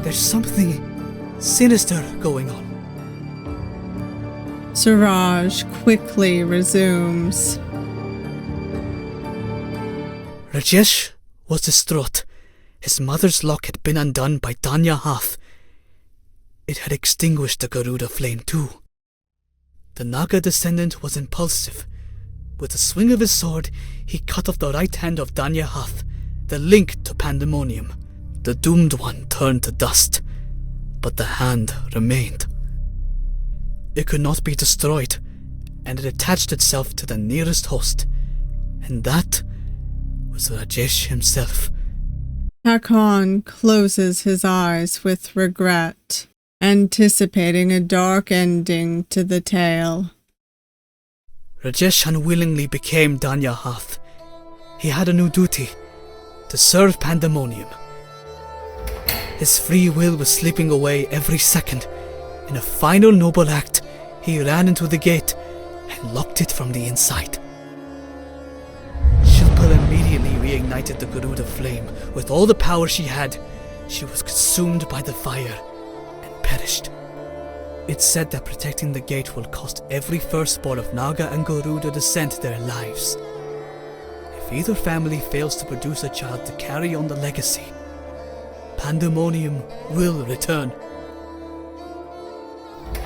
There's something sinister going on. Suraj quickly resumes. Rajesh was distraught. His mother's lock had been undone by Danya Hath. It had extinguished the Garuda flame too. The Naga descendant was impulsive. With a swing of his sword, he cut off the right hand of Danya Hath, the link to Pandemonium. The doomed one turned to dust, but the hand remained. It could not be destroyed, and it attached itself to the nearest host, and that was Rajesh himself. Hakon closes his eyes with regret, anticipating a dark ending to the tale. Rajesh unwillingly became Danya Hath. He had a new duty, to serve Pandemonium. His free will was slipping away every second. In a final noble act, he ran into the gate and locked it from the inside. Shilpa immediately reignited the Garuda flame. With all the power she had, she was consumed by the fire and perished. It's said that protecting the gate will cost every firstborn of Naga and Garuda descent their lives. If either family fails to produce a child to carry on the legacy, Pandemonium will return.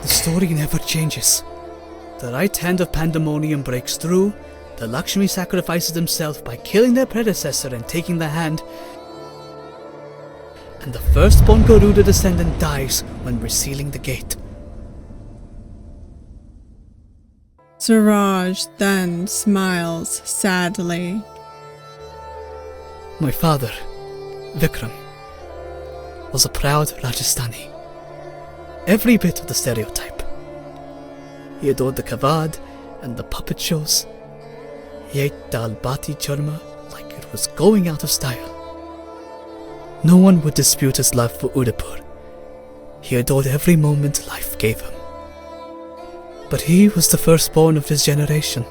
The story never changes. The right hand of Pandemonium breaks through, the Lakshmi sacrifices himself by killing their predecessor and taking the hand, and the firstborn Garuda descendant dies when resealing the gate. Suraj then smiles sadly. My father, Vikram, was a proud Rajasthani. Every bit of the stereotype. He adored the kavad and the puppet shows. He ate dal bati churma like it was going out of style. No one would dispute his love for Udaipur. He adored every moment life gave him. But he was the firstborn of his generation,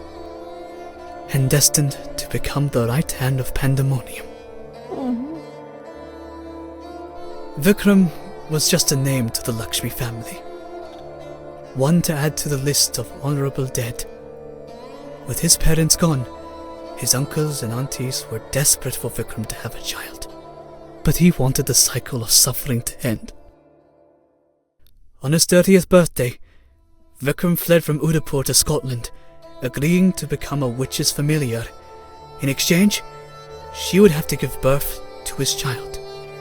and destined to become the right hand of Pandemonium. Vikram was just a name to the Lakshmi family, one to add to the list of honorable dead. With his parents gone, his uncles and aunties were desperate for Vikram to have a child, but he wanted the cycle of suffering to end. On his 30th birthday, Vikram fled from Udaipur to Scotland, agreeing to become a witch's familiar. In exchange, she would have to give birth to his child.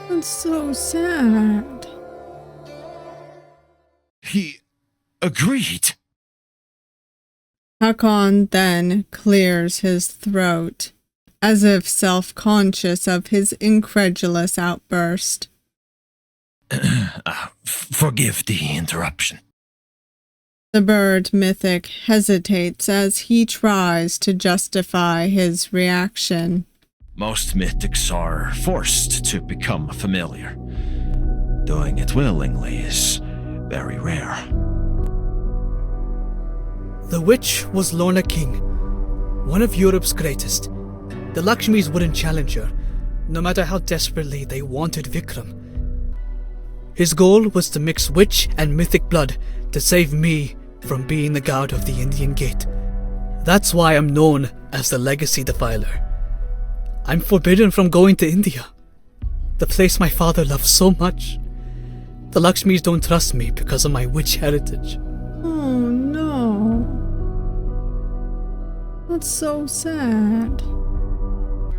That's so sad. He agreed. Hakon then clears his throat, as if self-conscious of his incredulous outburst. Forgive the interruption. The bird Mythic hesitates as he tries to justify his reaction. Most mythics are forced to become familiar. Doing it willingly is very rare. The witch was Lorna King, one of Europe's greatest. The Lakshmis wouldn't challenge her, no matter how desperately they wanted Vikram. His goal was to mix witch and mythic blood to save me from being the guard of the Indian Gate. That's why I'm known as the Legacy Defiler. I'm forbidden from going to India, the place my father loved so much. The Lakshmis don't trust me because of my witch heritage. Oh no. That's so sad.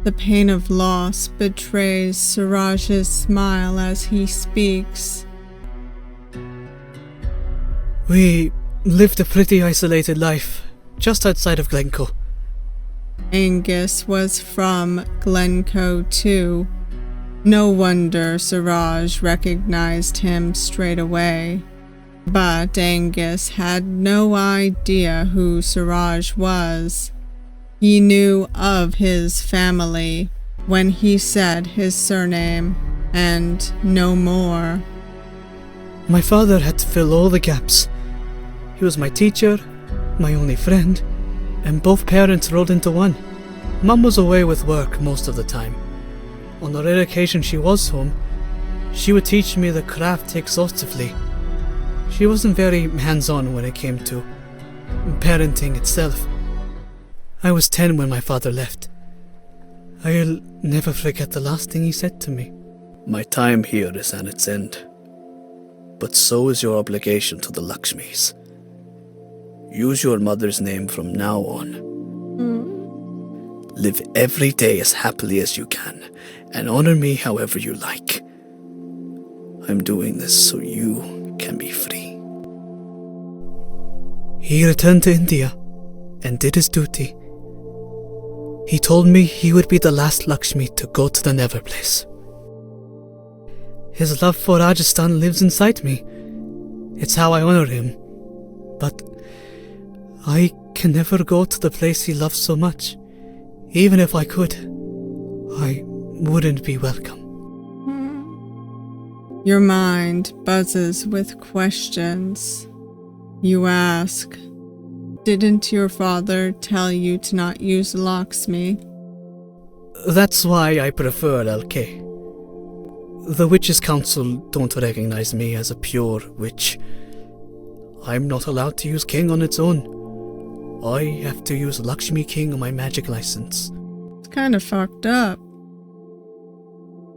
The pain of loss betrays Suraj's smile as he speaks. We lived a pretty isolated life, just outside of Glencoe. Angus was from Glencoe too. No wonder Suraj recognized him straight away. But Angus had no idea who Suraj was. He knew of his family when he said his surname and no more. My father had to fill all the gaps. He was my teacher, my only friend, and both parents rolled into one. Mum was away with work most of the time. On the rare occasion she was home, she would teach me the craft exhaustively. She wasn't very hands-on when it came to parenting itself. I was 10 when my father left. I'll never forget the last thing he said to me. My time here is at its end, but so is your obligation to the Lakshmis. Use your mother's name from now on. Live every day as happily as you can, and honor me however you like. I'm doing this so you can be free. He returned to India and did his duty. He told me he would be the last Lakshmi to go to the Neverplace. His love for Rajasthan lives inside me. It's how I honor him. But I can never go to the place he loves so much. Even if I could, I wouldn't be welcome. Your mind buzzes with questions. You ask, didn't your father tell you to not use Lakshmi? That's why I prefer LK. The Witches' Council don't recognize me as a pure witch. I'm not allowed to use King on its own. I have to use Lakshmi King on my magic license. It's kind of fucked up.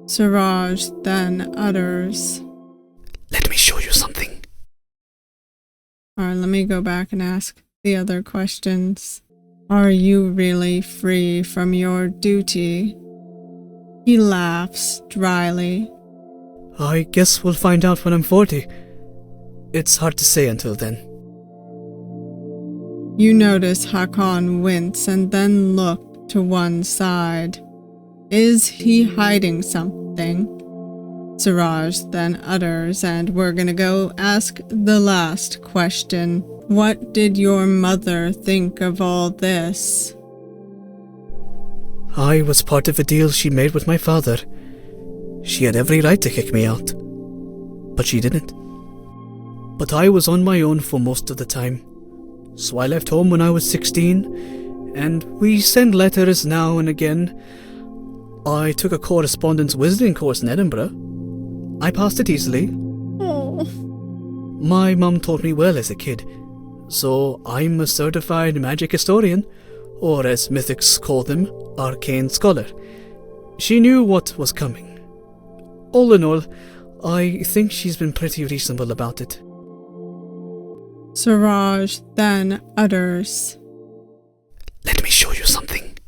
Suraj then utters, Let me show you something. Alright, let me go back and ask the other questions. Are you really free from your duty? He laughs dryly. I guess we'll find out when I'm 40. It's hard to say until then. You notice Hakon wince and then look to one side. Is he hiding something? Suraj then utters, and we're gonna go ask the last question. What did your mother think of all this? I was part of a deal she made with my father. She had every right to kick me out, but she didn't. But I was on my own for most of the time, so I left home when I was 16, and we send letters now and again. I took a correspondence wizarding course in Edinburgh. I passed it easily. Oh. My mum taught me well as a kid, so I'm a certified magic historian, or as Mythics call them, arcane scholar. She knew what was coming. All in all, I think she's been pretty reasonable about it. Suraj then utters, Let me show you something.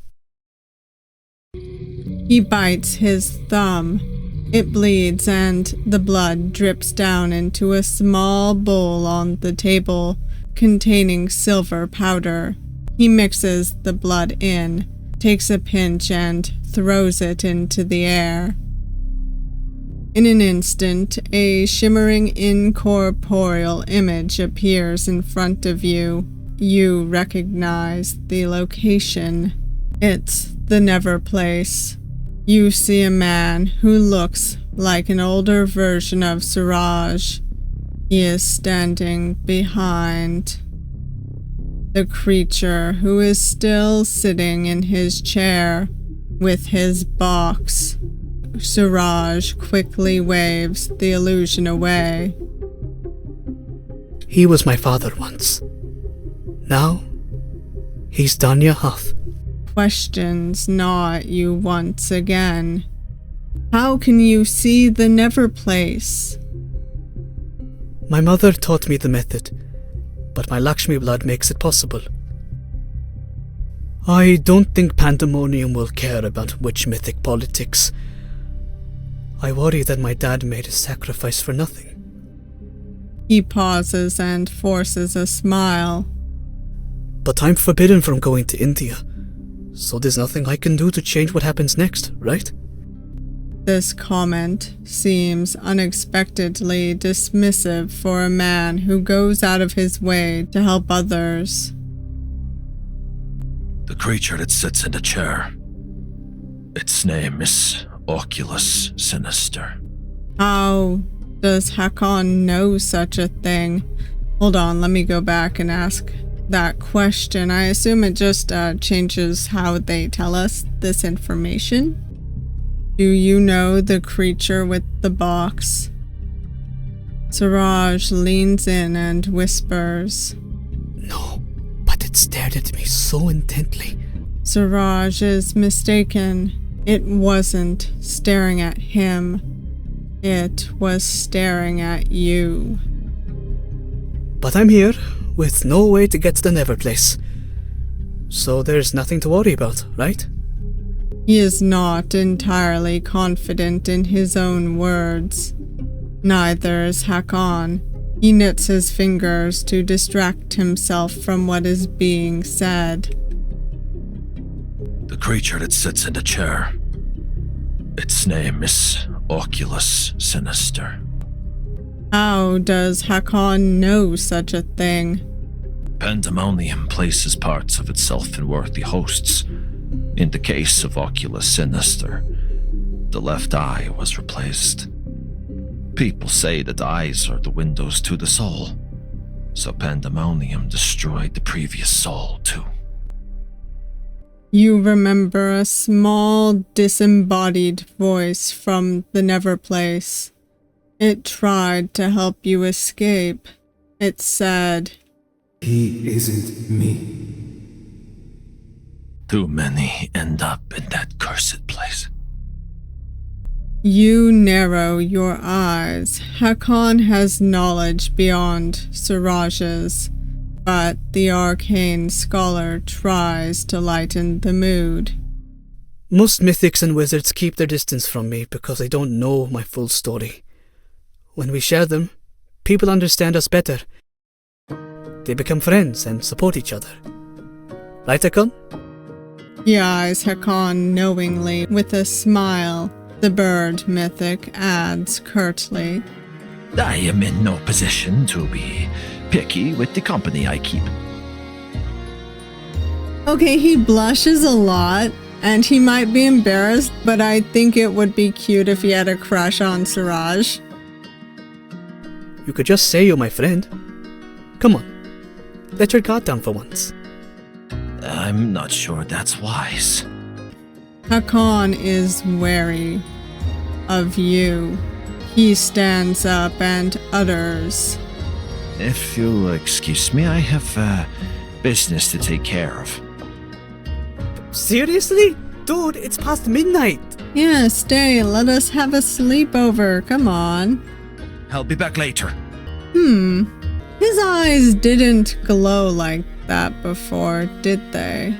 He bites his thumb. It bleeds and the blood drips down into a small bowl on the table containing silver powder. He mixes the blood in, takes a pinch and throws it into the air. In an instant, a shimmering incorporeal image appears in front of you. You recognize the location. It's the Neverplace. You see a man who looks like an older version of Suraj. He is standing behind the creature, who is still sitting in his chair with his box. Suraj quickly waves the illusion away. He was my father once. Now, he's Danya Huth. Questions gnaw at you once again. How can you see the Neverplace? My mother taught me the method, but my Lakshmi blood makes it possible. I don't think Pandemonium will care about witch mythic politics. I worry that my dad made a sacrifice for nothing. He pauses and forces a smile. But I'm forbidden from going to India, so there's nothing I can do to change what happens next, right? This comment seems unexpectedly dismissive for a man who goes out of his way to help others. The creature that sits in the chair. Its name is Oculus Sinister. How does Hakon know such a thing? Hold on, let me go back and ask that question. I assume it just changes how they tell us this information. Do you know the creature with the box? Suraj leans in and whispers. No, but it stared at me so intently. Suraj is mistaken. It wasn't staring at him. It was staring at you. But I'm here, with no way to get to the Neverplace. So there's nothing to worry about, right? He is not entirely confident in his own words. Neither is Hakon. He knits his fingers to distract himself from what is being said. The creature that sits in the chair. Its name is Oculus Sinister. How does Hakon know such a thing? Pandemonium places parts of itself in worthy hosts. In the case of Oculus Sinister, the left eye was replaced. People say that eyes are the windows to the soul, so Pandemonium destroyed the previous soul too. You remember a small, disembodied voice from the Neverplace. It tried to help you escape. It said, He isn't me. Too many end up in that cursed place. You narrow your eyes. Hakon has knowledge beyond Suraj's, but the arcane scholar tries to lighten the mood. Most mythics and wizards keep their distance from me because they don't know my full story. When we share them, people understand us better. They become friends and support each other. Right, Hakon? He eyes Hakon knowingly with a smile. The bird Mythic adds curtly, I am in no position to be picky with the company I keep. Okay, he blushes a lot, and he might be embarrassed, but I think it would be cute if he had a crush on Suraj. You could just say you're my friend. Come on, let your guard down for once. I'm not sure that's wise. Hakon is wary of you. He stands up and utters, If you'll excuse me, I have business to take care of. Seriously? Dude, it's past midnight. Yeah, stay, let us have a sleepover, come on. I'll be back later. His eyes didn't glow like that before, did they?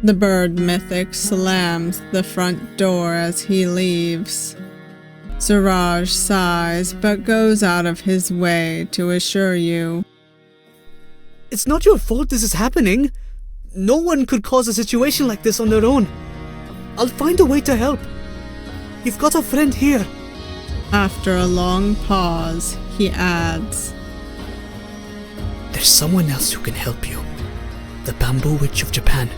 The bird Mythic slams the front door as he leaves. Suraj sighs but goes out of his way to assure you. It's not your fault this is happening. No one could cause a situation like this on their own. I'll find a way to help. You've got a friend here. After a long pause, he adds, There's someone else who can help you. The Bamboo Witch of Japan.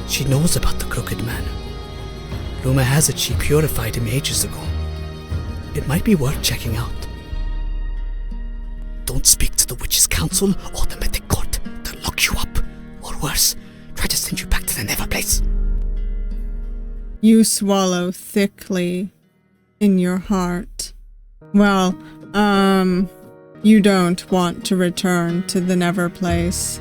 She knows about the Crooked Man. Rumor has it she purified him ages ago. It might be worth checking out. Don't speak to the Witch's Council or the Mythic Court. They'll lock you up. Or worse, try to send you back to the Neverplace. You swallow thickly in your heart. Well, you don't want to return to the Neverplace.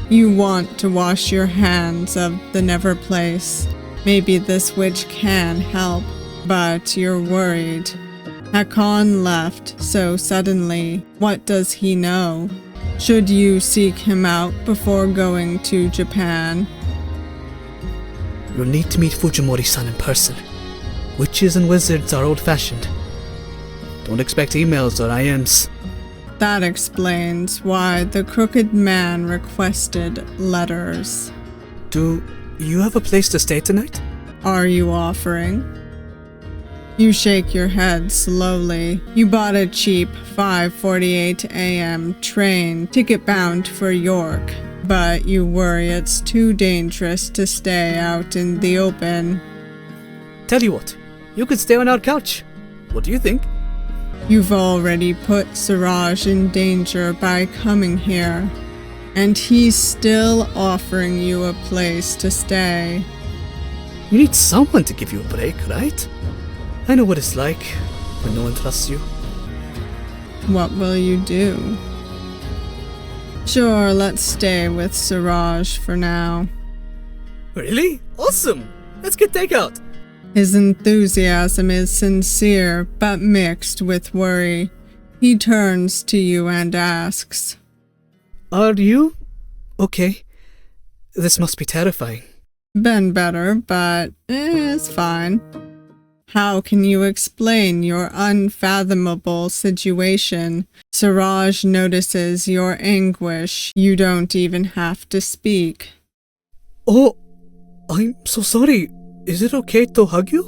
You want to wash your hands of the Neverplace. Maybe this witch can help, but you're worried. Hakon left so suddenly. What does he know? Should you seek him out before going to Japan? You'll need to meet Fujimori-san in person. Witches and wizards are old-fashioned. Don't expect emails or IMs. That explains why the Crooked Man requested letters. Do you have a place to stay tonight? Are you offering? You shake your head slowly. You bought a cheap 5:48 a.m. train ticket bound for York, but you worry it's too dangerous to stay out in the open. Tell you what, you could stay on our couch. What do you think? You've already put Suraj in danger by coming here, and he's still offering you a place to stay. You need someone to give you a break, right? I know what it's like when no one trusts you. What will you do? Sure, let's stay with Suraj for now. Really? Awesome! Let's get takeout! His enthusiasm is sincere, but mixed with worry. He turns to you and asks, Are you okay? This must be terrifying. Been better, but it's fine. How can you explain your unfathomable situation? Suraj notices your anguish. You don't even have to speak. Oh, I'm so sorry. Is it okay to hug you?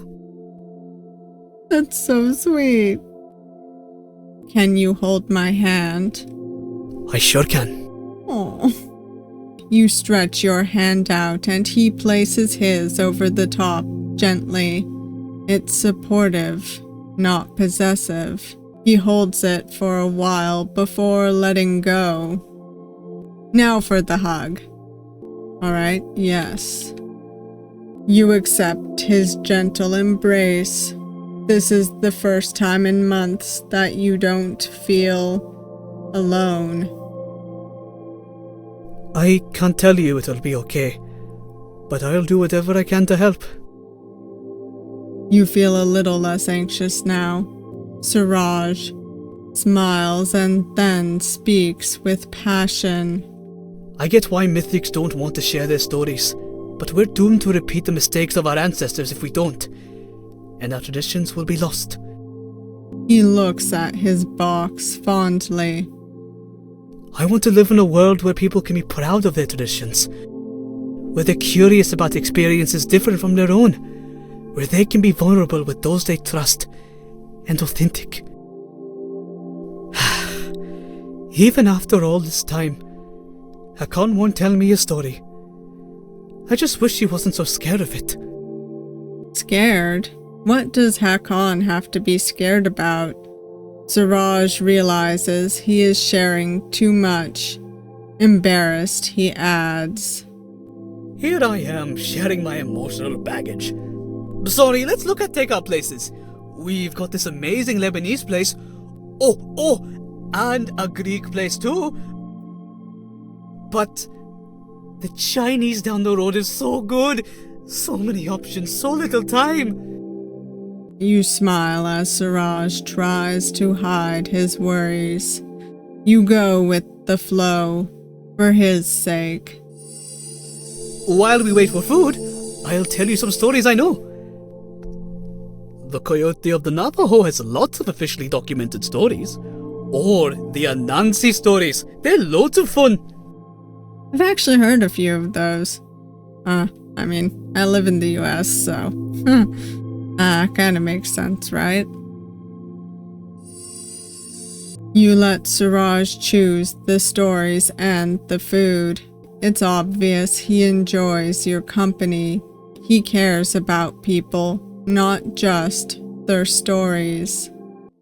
That's so sweet. Can you hold my hand? I sure can. Oh. You stretch your hand out and he places his over the top, gently. It's supportive, not possessive. He holds it for a while before letting go. Now for the hug. Alright, yes. You accept his gentle embrace. This is the first time in months that you don't feel alone. I can't tell you it'll be okay, but I'll do whatever I can to help. You feel a little less anxious now. Suraj smiles and then speaks with passion. I get why Mythics don't want to share their stories, but we're doomed to repeat the mistakes of our ancestors if we don't, and our traditions will be lost. He looks at his box fondly. I want to live in a world where people can be proud of their traditions, where they're curious about experiences different from their own, where they can be vulnerable with those they trust, and authentic. Even after all this time, Hakon won't tell me his story. I just wish he wasn't so scared of it. Scared? What does Hakon have to be scared about? Suraj realizes he is sharing too much. Embarrassed, he adds, Here I am, sharing my emotional baggage. Sorry, let's look at takeout places. We've got this amazing Lebanese place. And a Greek place too. But the Chinese down the road is so good. So many options, so little time. You smile as Suraj tries to hide his worries. You go with the flow, for his sake. While we wait for food, I'll tell you some stories I know. The Coyote of the Navajo has lots of officially documented stories. Or the Anansi stories. They're loads of fun. I've actually heard a few of those. I mean, I live in the US, so... kinda makes sense, right? You let Suraj choose the stories and the food. It's obvious he enjoys your company. He cares about people, not just their stories.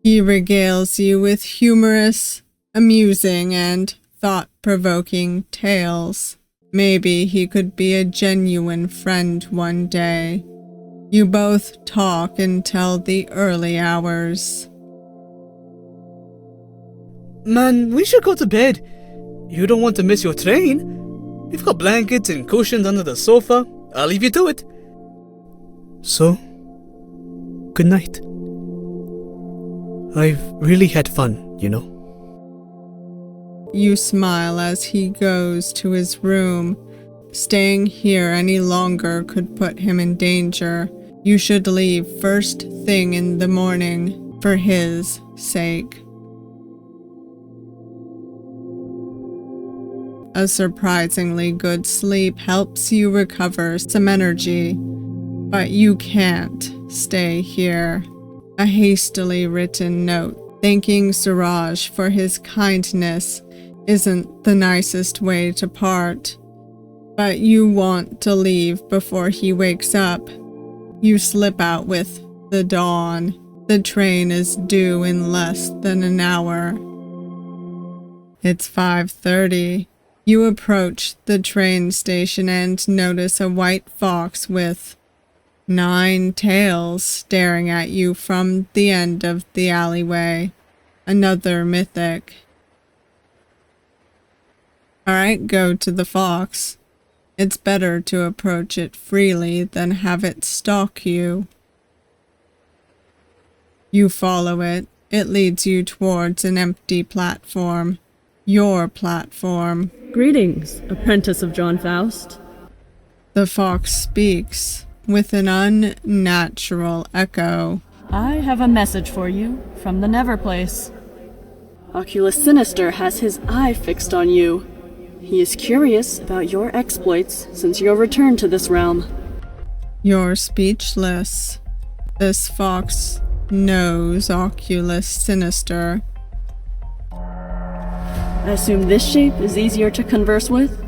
He regales you with humorous, amusing, and thought-provoking tales. Maybe he could be a genuine friend one day. You both talk until the early hours. Man, we should go to bed. You don't want to miss your train. We've got blankets and cushions under the sofa. I'll leave you to it. So, good night. I've really had fun, you know. You smile as he goes to his room. Staying here any longer could put him in danger. You should leave first thing in the morning for his sake. A surprisingly good sleep helps you recover some energy, but you can't stay here. A hastily written note thanking Suraj for his kindness isn't the nicest way to part, but you want to leave before he wakes up. You slip out with the dawn. The train is due in less than an hour. It's 5:30. You approach the train station and notice a white fox with 9 tails staring at you from the end of the alleyway. Another mythic. Alright, go to the fox. It's better to approach it freely than have it stalk you. You follow it. It leads you towards an empty platform. Your platform. Greetings, apprentice of John Faust. The fox speaks with an unnatural echo. I have a message for you from the Neverplace. Oculus Sinister has his eye fixed on you. He is curious about your exploits since your return to this realm. You're speechless. This fox knows Oculus Sinister. I assume this shape is easier to converse with?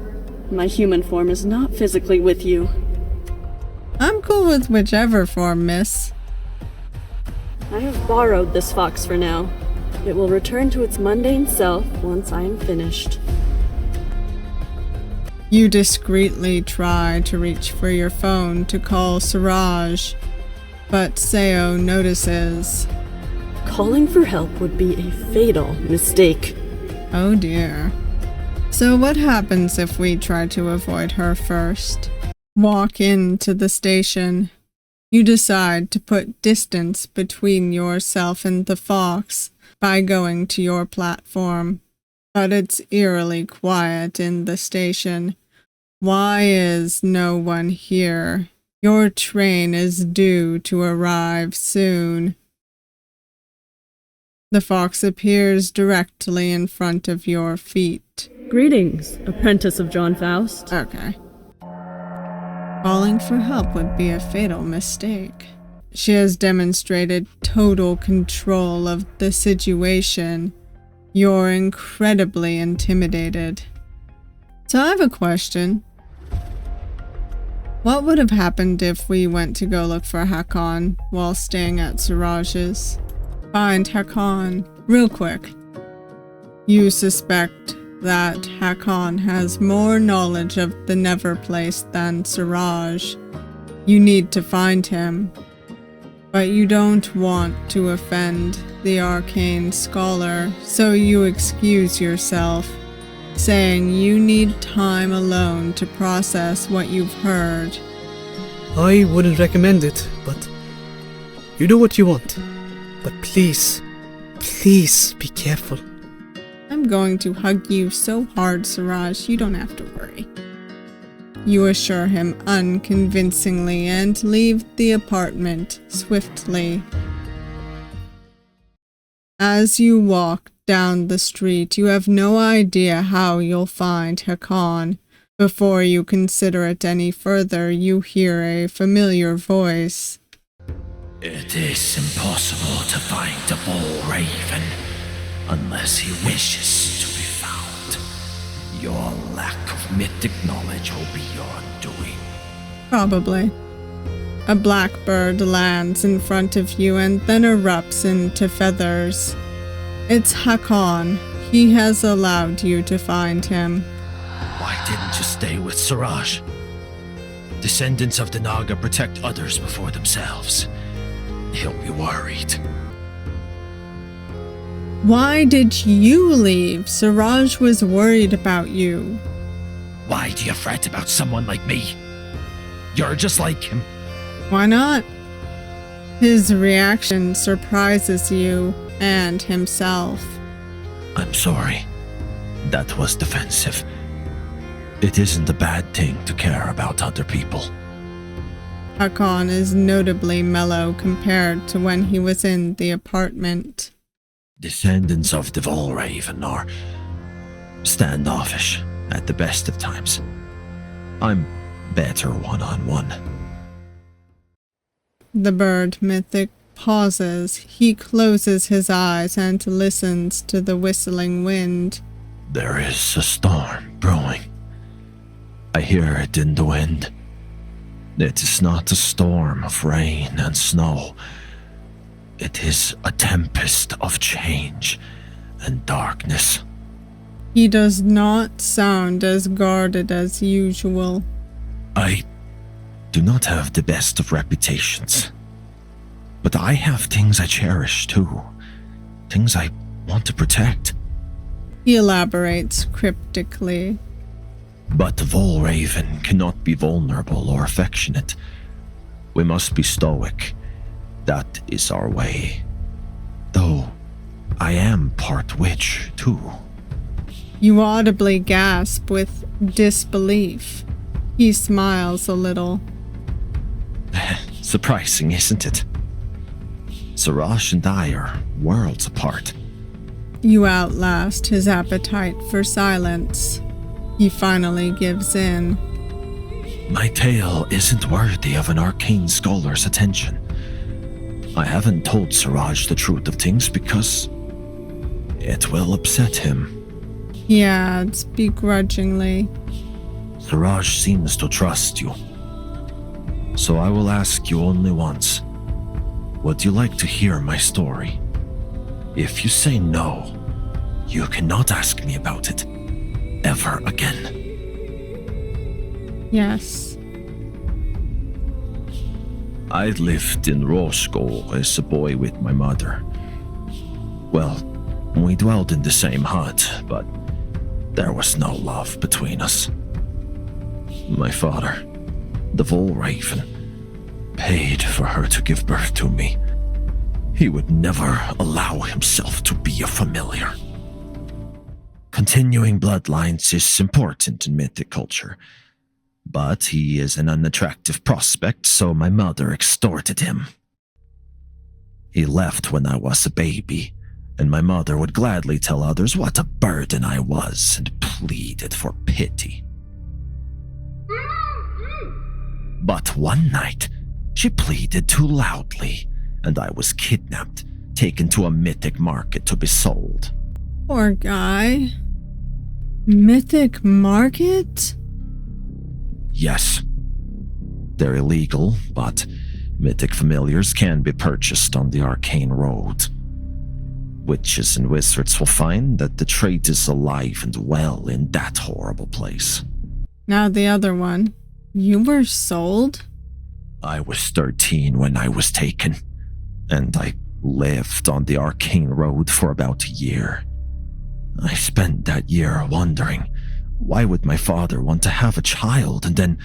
My human form is not physically with you. I'm cool with whichever form, miss. I have borrowed this fox for now. It will return to its mundane self once I am finished. You discreetly try to reach for your phone to call Suraj, but Seo notices. Calling for help would be a fatal mistake. Oh dear. So what happens if we try to avoid her first? Walk into the station. You decide to put distance between yourself and the fox by going to your platform. But it's eerily quiet in the station. Why is no one here? Your train is due to arrive soon. The fox appears directly in front of your feet. Greetings, apprentice of John Faust. Okay. Calling for help would be a fatal mistake. She has demonstrated total control of the situation. You're incredibly intimidated. So I have a question. What would have happened if we went to go look for Hakon while staying at Suraj's? Find Hakon real quick. You suspect that Hakon has more knowledge of the Neverplace than Suraj. You need to find him. But you don't want to offend the arcane scholar, so you excuse yourself, saying you need time alone to process what you've heard. I wouldn't recommend it, but you do what you want. But please, please be careful. I'm going to hug you so hard, Suraj, you don't have to worry. You assure him unconvincingly and leave the apartment swiftly. As you walk down the street, you have no idea how you'll find Hakon. Before you consider it any further, you hear a familiar voice. It is impossible to find the Bull Raven unless he wishes to be found. Your lack of mythic knowledge will be your undoing. Probably. A blackbird lands in front of you and then erupts into feathers. It's Hakon. He has allowed you to find him. Why didn't you stay with Suraj? Descendants of the Naga protect others before themselves. He'll be worried. Why did you leave? Suraj was worried about you. Why do you fret about someone like me? You're just like him. Why not? His reaction surprises you and himself. I'm sorry. That was defensive. It isn't a bad thing to care about other people. Hakon is notably mellow compared to when he was in the apartment. Descendants of the Volraven are standoffish at the best of times. I'm better one-on-one. The bird mythic pauses. He closes his eyes and listens to the whistling wind. There is a storm brewing. I hear it in the wind. It is not a storm of rain and snow. It is a tempest of change and darkness. He does not sound as guarded as usual. I do not have the best of reputations, but I have things I cherish too. Things I want to protect. He elaborates cryptically. But the Volraven cannot be vulnerable or affectionate. We must be stoic. That is our way. Though I am part witch too. You audibly gasp with disbelief. He smiles a little. Surprising, isn't it? Suraj and I are worlds apart. You outlast his appetite for silence. He finally gives in. My tale isn't worthy of an arcane scholar's attention. I haven't told Suraj the truth of things because it will upset him. He adds begrudgingly. Suraj seems to trust you. So I will ask you only once. Would you like to hear my story? If you say no, you cannot ask me about it ever again. Yes. I lived in Roscoe as a boy with my mother. Well, we dwelled in the same hut, but there was no love between us. My father, the Volraven, paid for her to give birth to me. He would never allow himself to be a familiar. Continuing bloodlines is important in Mythic culture, but he is an unattractive prospect, so my mother extorted him. He left when I was a baby, and my mother would gladly tell others what a burden I was and pleaded for pity. But one night, she pleaded too loudly, and I was kidnapped, taken to a Mythic market to be sold. Poor guy. Mythic market? Yes. They're illegal, but Mythic familiars can be purchased on the arcane road. Witches and wizards will find that the trade is alive and well in that horrible place. Now the other one. You were sold? I was 13 when I was taken, and I lived on the arcane road for about a year. I spent that year wondering, why would my father want to have a child and then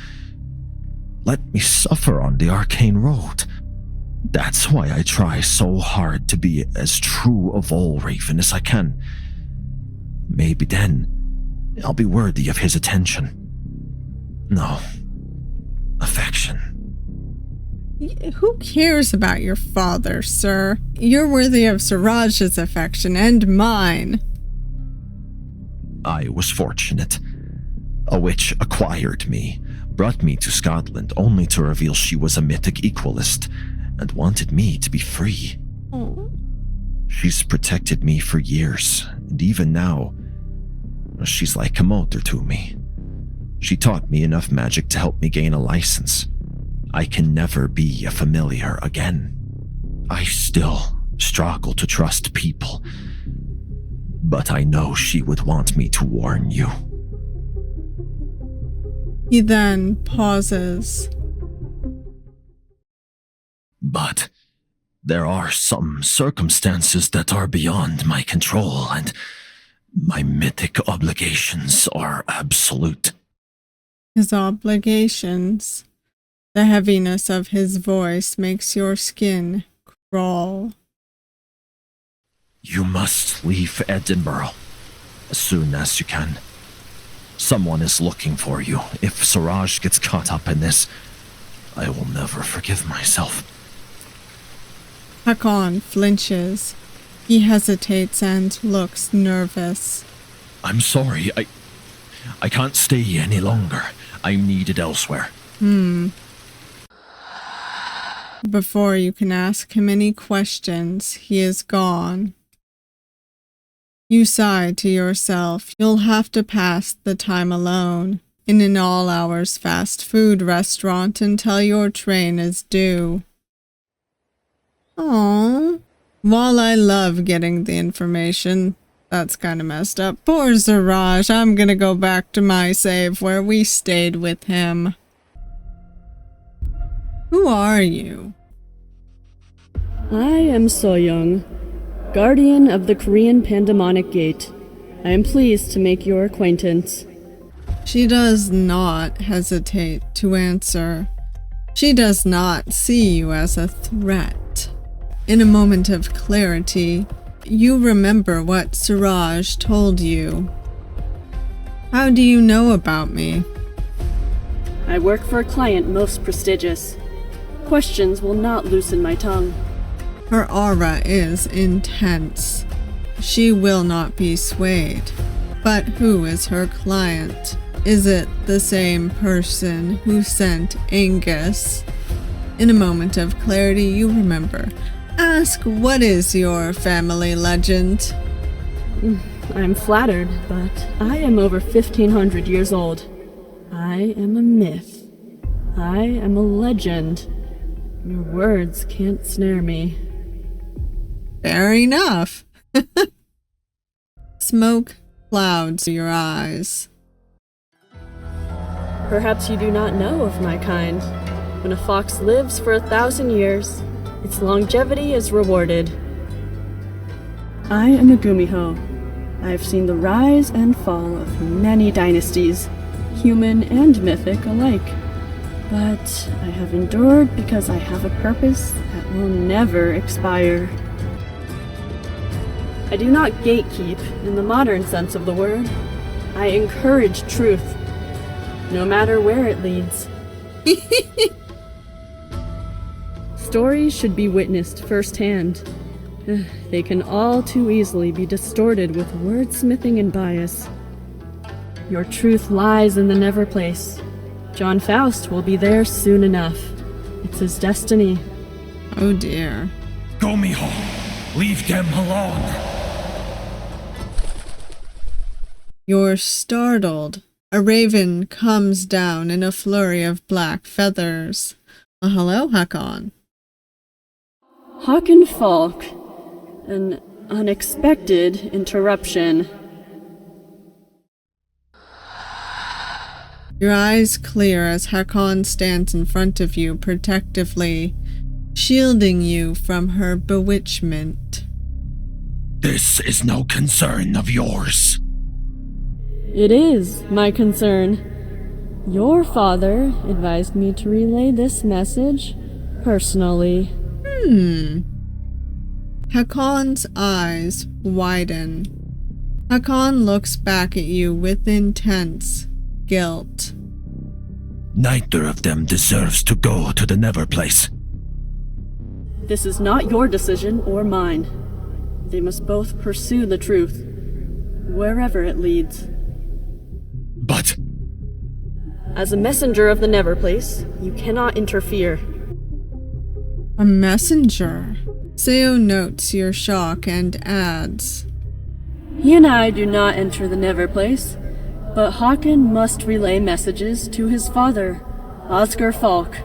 let me suffer on the arcane road? That's why I try so hard to be as true a Volraven as I can. Maybe then I'll be worthy of his attention. No, affection. Who cares about your father, sir? You're worthy of Suraj's affection and mine. I was fortunate. A witch acquired me, brought me to Scotland only to reveal she was a Mythic equalist and wanted me to be free. Oh. She's protected me for years, and even now, she's like a mother to me. She taught me enough magic to help me gain a license. I can never be a familiar again. I still struggle to trust people, but I know she would want me to warn you. He then pauses. But there are some circumstances that are beyond my control, and my Mythic obligations are absolute. His obligations. The heaviness of his voice makes your skin crawl. You must leave Edinburgh as soon as you can. Someone is looking for you. If Suraj gets caught up in this, I will never forgive myself. Hakon flinches. He hesitates and looks nervous. I'm sorry. I can't stay any longer. I'm needed elsewhere. Before you can ask him any questions, he is gone. You sigh to yourself. You'll have to pass the time alone in an all-hours fast food restaurant until your train is due. Aww. While I love getting the information, that's kind of messed up. Poor Suraj. I'm gonna go back to my save where we stayed with him. Who are you? I am Soyoung, guardian of the Korean Pandemonic Gate. I am pleased to make your acquaintance. She does not hesitate to answer. She does not see you as a threat. In a moment of clarity, you remember what Suraj told you. How do you know about me? I work for a client most prestigious. Questions will not loosen my tongue. Her aura is intense. She will not be swayed. But who is her client? Is it the same person who sent Angus? In a moment of clarity, you remember. Ask, what is your family legend? I'm flattered, but I am over 1,500 years old. I am a myth. I am a legend. Your words can't snare me. Fair enough. Smoke clouds your eyes. Perhaps you do not know of my kind. When a fox lives for 1,000 years, its longevity is rewarded. I am a Gumiho. I have seen the rise and fall of many dynasties, human and mythic alike. But I have endured because I have a purpose that will never expire. I do not gatekeep in the modern sense of the word. I encourage truth, no matter where it leads. Stories should be witnessed firsthand. They can all too easily be distorted with wordsmithing and bias. Your truth lies in the Neverplace. John Faust will be there soon enough. It's his destiny. Oh dear. Gumiho, leave them alone. You're startled. A raven comes down in a flurry of black feathers. Hello, Hakon. Hakon Falk. An unexpected interruption. Your eyes clear as Hakon stands in front of you protectively, shielding you from her bewitchment. This is no concern of yours. It is my concern. Your father advised me to relay this message personally. Hakon's eyes widen. Hakon looks back at you with intense guilt. Neither of them deserves to go to the Neverplace. This is not your decision or mine. They must both pursue the truth, wherever it leads. But as a messenger of the Neverplace, you cannot interfere. A messenger. Seo notes your shock and adds, He and I do not enter the Neverplace, but Hakon must relay messages to his father, Oscar Falk,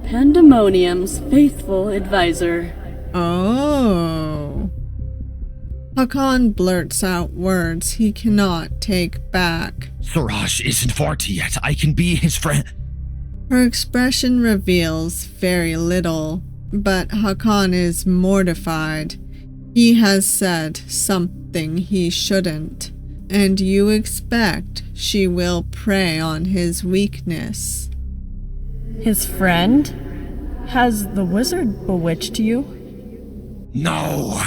Pandemonium's faithful advisor. Oh. Hakon blurts out words he cannot take back. Suraj isn't 40 yet. I can be his friend. Her expression reveals very little, but Hakon is mortified. He has said something he shouldn't, and you expect she will prey on his weakness. His friend? Has the wizard bewitched you? No.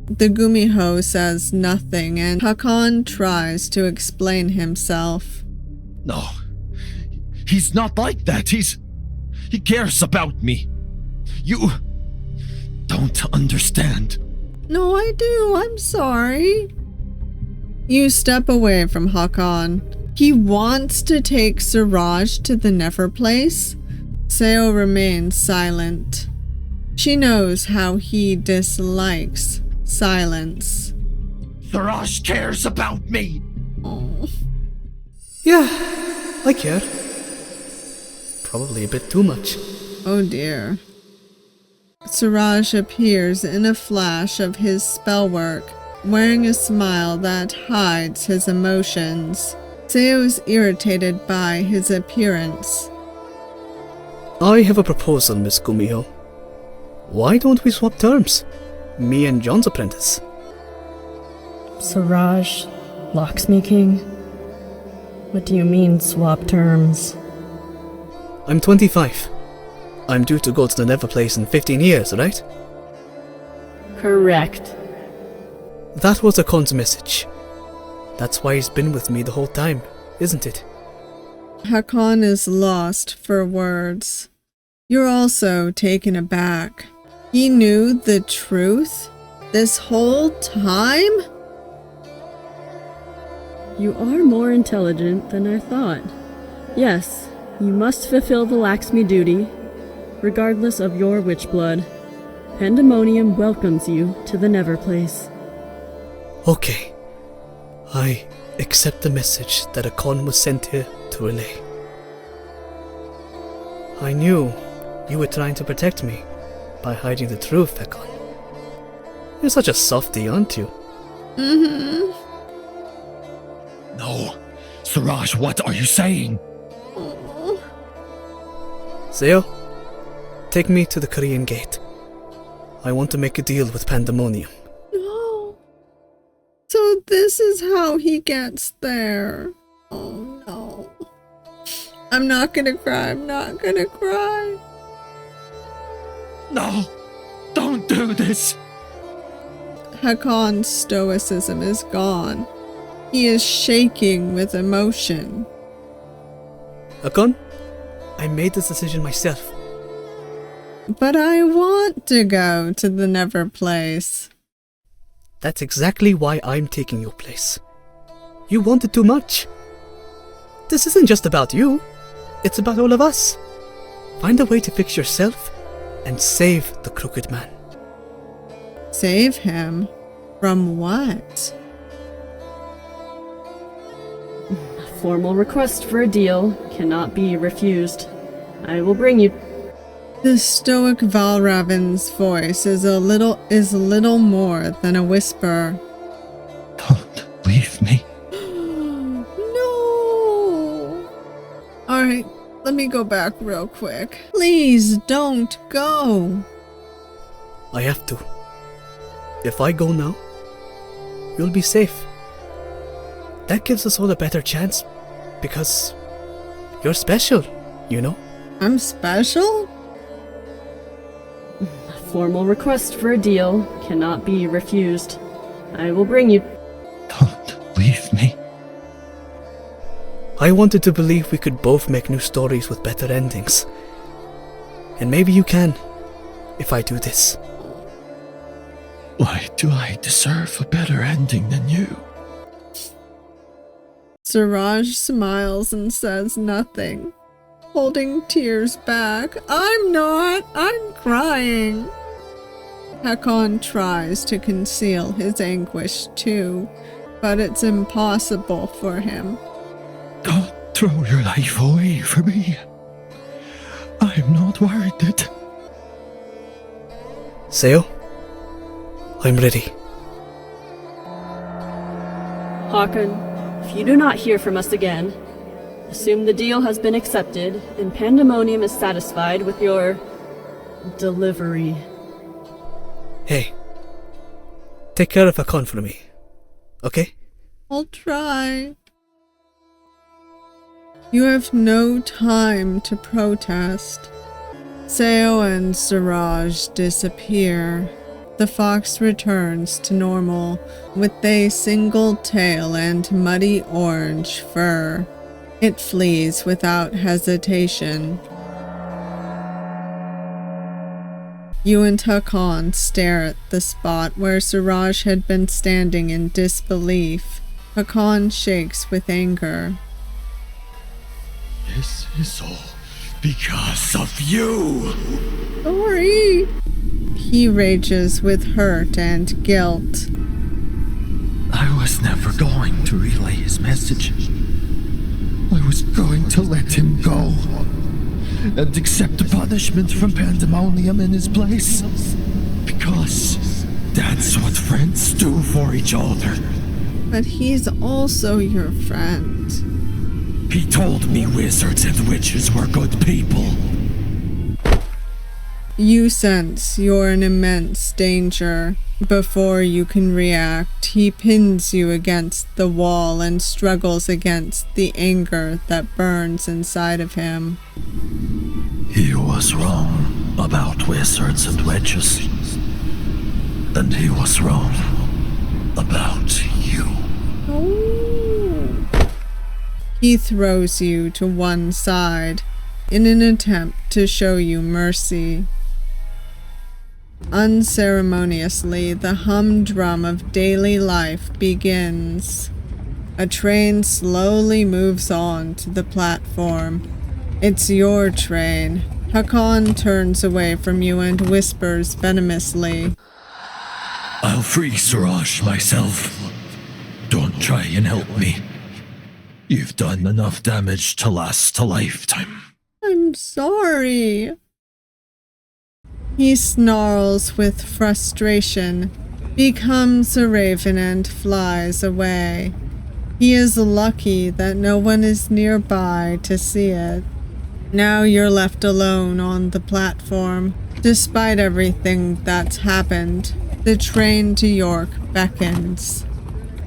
The Gumiho says nothing, and Hakon tries to explain himself. No. He's not like that. He cares about me. You don't understand. No, I do. I'm sorry. You step away from Hakon. He wants to take Suraj to the Neverplace? Seo remains silent. She knows how he dislikes silence. Suraj cares about me. Oh. Yeah, I care. Probably a bit too much. Oh dear. Suraj appears in a flash of his spellwork, wearing a smile that hides his emotions. Seo is irritated by his appearance. I have a proposal, Miss Gumiho. Why don't we swap terms? Me and John's apprentice. Suraj, locksmithing? What do you mean, swap terms? I'm 25. I'm due to go to the Neverplace in 15 years, right? Correct. That was Hakon's message. That's why he's been with me the whole time, isn't it? Hakon is lost for words. You're also taken aback. He knew the truth this whole time? You are more intelligent than I thought. Yes, you must fulfill the Laxmi duty, regardless of your witch blood. Pandemonium welcomes you to the Neverplace. Okay. I accept the message that Hakon was sent here to relay. I knew you were trying to protect me by hiding the truth, Hakon. You're such a softie, aren't you? Mm-hmm. No. Suraj, what are you saying? Seo, take me to the Korean gate. I want to make a deal with Pandemonium. No. So this is how he gets there. Oh no. I'm not gonna cry. I'm not gonna cry. No! Don't do this! Hakon's stoicism is gone. He is shaking with emotion. Hakon, I made this decision myself. But I want to go to the Neverplace. That's exactly why I'm taking your place. You wanted too much. This isn't just about you. It's about all of us. Find a way to fix yourself and save the Crooked Man. Save him? From what? A formal request for a deal cannot be refused. I will bring you. The stoic Valravan's voice is little more than a whisper. Don't leave me. No! Alright, let me go back real quick. Please don't go. I have to. If I go now, you'll be safe. That gives us all a better chance, because you're special, you know? I'm special? A formal request for a deal cannot be refused. I will bring you. Don't leave me. I wanted to believe we could both make new stories with better endings. And maybe you can, if I do this. Why do I deserve a better ending than you? Suraj smiles and says nothing, holding tears back. I'm not. I'm crying. Hakon tries to conceal his anguish too, but it's impossible for him. Don't throw your life away for me. I'm not worth it. Seo, I'm ready. Hakon, if you do not hear from us again, assume the deal has been accepted and Pandemonium is satisfied with your delivery. Hey, take care of Hakon for me, okay? I'll try. You have no time to protest. Seo and Suraj disappear. The fox returns to normal with a single tail and muddy orange fur. It flees without hesitation. You and Hakon stare at the spot where Suraj had been standing in disbelief. Hakon shakes with anger. This is all Because of you! Sorry. He rages with hurt and guilt. I was never going to relay his message. I was going to let him go and accept the punishment from Pandemonium in his place. Because that's what friends do for each other. But he's also your friend. He told me wizards and witches were good people. You sense you're in immense danger. Before you can react, he pins you against the wall and struggles against the anger that burns inside of him. He was wrong about wizards and witches. And he was wrong about you. Oh. He throws you to one side in an attempt to show you mercy. Unceremoniously, the humdrum of daily life begins. A train slowly moves on to the platform. It's your train. Hakon turns away from you and whispers venomously, I'll free Suraj myself. Don't try and help me. You've done enough damage to last a lifetime. I'm sorry. He snarls with frustration, becomes a raven and flies away. He is lucky that no one is nearby to see it. Now you're left alone on the platform. Despite everything that's happened, the train to York beckons.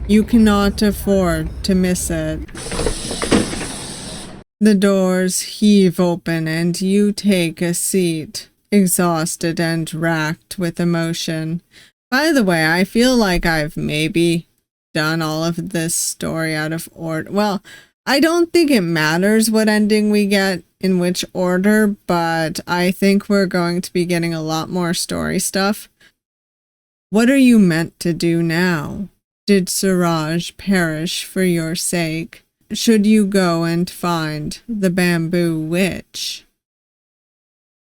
You cannot afford to miss it. The doors heave open and you take a seat, exhausted and racked with emotion. By the way, I feel like I've maybe done all of this story out of order. Well, I don't think it matters what ending we get in which order, but I think we're going to be getting a lot more story stuff. What are you meant to do now? Did Suraj perish for your sake? Should you go and find the bamboo witch?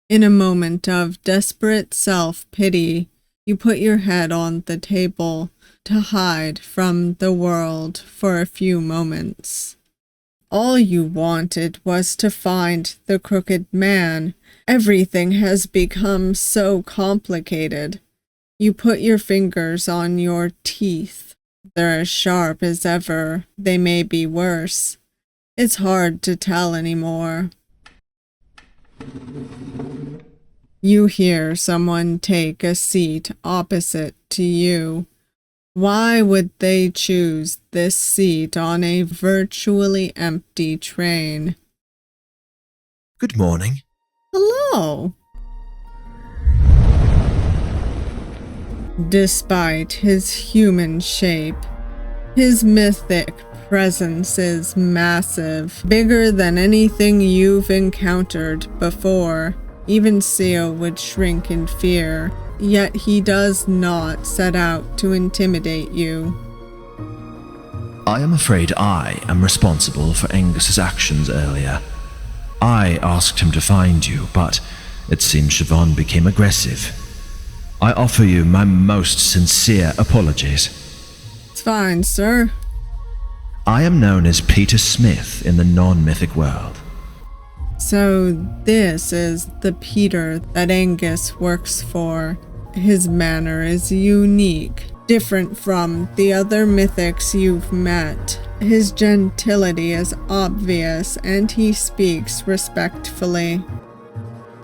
In a moment of desperate self-pity, you put your head on the table to hide from the world for a few moments. All you wanted was to find the crooked man. Everything has become so complicated. You put your fingers on your teeth. They're as sharp as ever. They may be worse. It's hard to tell anymore. You hear someone take a seat opposite to you. Why would they choose this seat on a virtually empty train? Good morning. Hello. Despite his human shape, his mythic presence is massive, bigger than anything you've encountered before. Even Seo would shrink in fear, yet he does not set out to intimidate you. I am afraid I am responsible for Angus's actions earlier. I asked him to find you, but it seems Siobhan became aggressive. I offer you my most sincere apologies. It's fine, sir. I am known as Peter Smith in the non-mythic world. So this is the Peter that Angus works for. His manner is unique, different from the other mythics you've met. His gentility is obvious, and he speaks respectfully.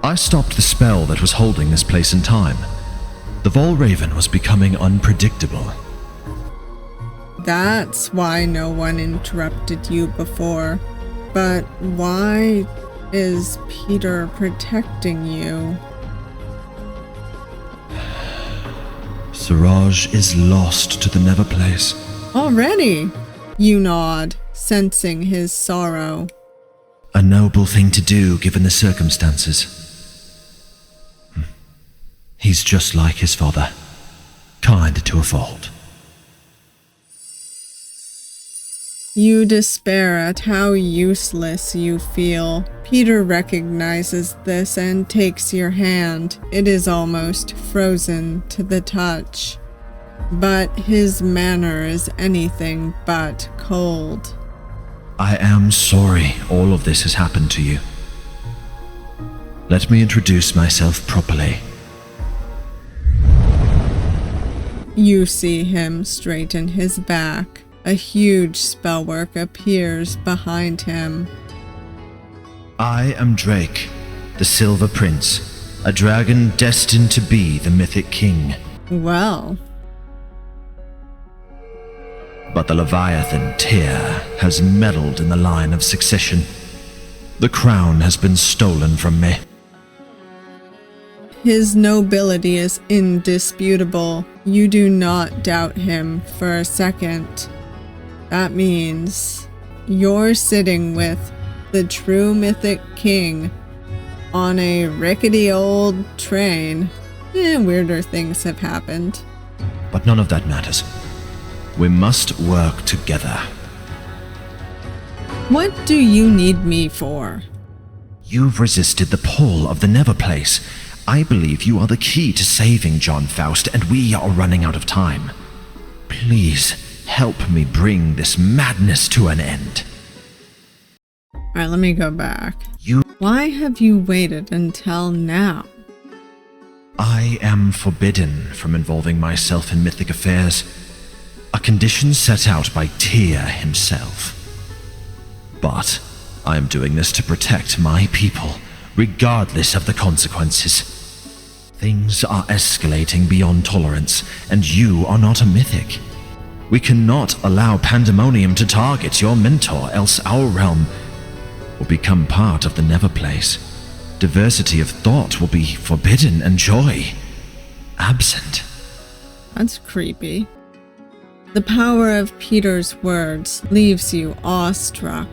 I stopped the spell that was holding this place in time. The Vol Raven was becoming unpredictable. That's why no one interrupted you before. But why is Peter protecting you? Suraj is lost to the Neverplace. Already? You nod, sensing his sorrow. A noble thing to do given the circumstances. He's just like his father, kind to a fault. You despair at how useless you feel. Peter recognizes this and takes your hand. It is almost frozen to the touch. But his manner is anything but cold. I am sorry all of this has happened to you. Let me introduce myself properly. You see him straighten his back. A huge spellwork appears behind him. I am Drake, the Silver Prince, a dragon destined to be the Mythic King. Well, But the Leviathan Tyr has meddled in the line of succession. The crown has been stolen from me. his nobility is indisputable. You do not doubt him for a second. That means you're sitting with the true Mythic King on a rickety old train. Weirder things have happened. But none of that matters. We must work together. What do you need me for? You've resisted the pull of the Neverplace. I believe you are the key to saving John Faust, and we are running out of time. Please help me bring this madness to an end. Alright, let me go back. You... Why have you waited until now? I am forbidden from involving myself in mythic affairs. A condition set out by Tyr himself. But I am doing this to protect my people, regardless of the consequences. Things are escalating beyond tolerance, and you are not a mythic. We cannot allow pandemonium to target your mentor, else our realm will become part of the Neverplace. Diversity of thought will be forbidden and joy absent. That's creepy. The power of Peter's words leaves you awestruck.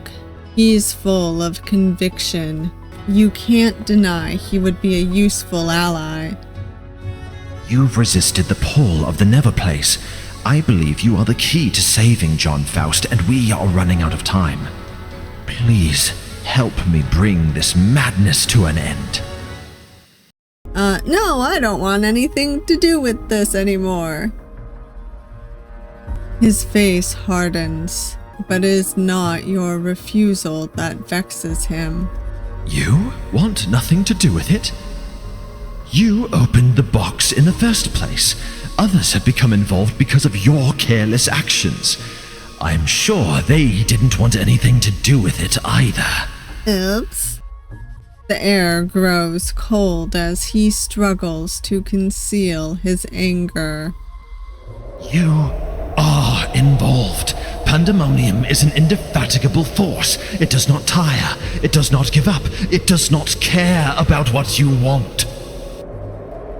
He's full of conviction. You can't deny he would be a useful ally. You've resisted the pull of the Neverplace. I believe you are the key to saving John Faust, and we are running out of time. Please help me bring this madness to an end. No, I don't want anything to do with this anymore. His face hardens, but it is not your refusal that vexes him. You want nothing to do with it? You opened the box in the first place. Others have become involved because of your careless actions. I'm sure they didn't want anything to do with it either. Oops. The air grows cold as he struggles to conceal his anger. You are involved. Pandemonium is an indefatigable force. It does not tire. It does not give up. It does not care about what you want.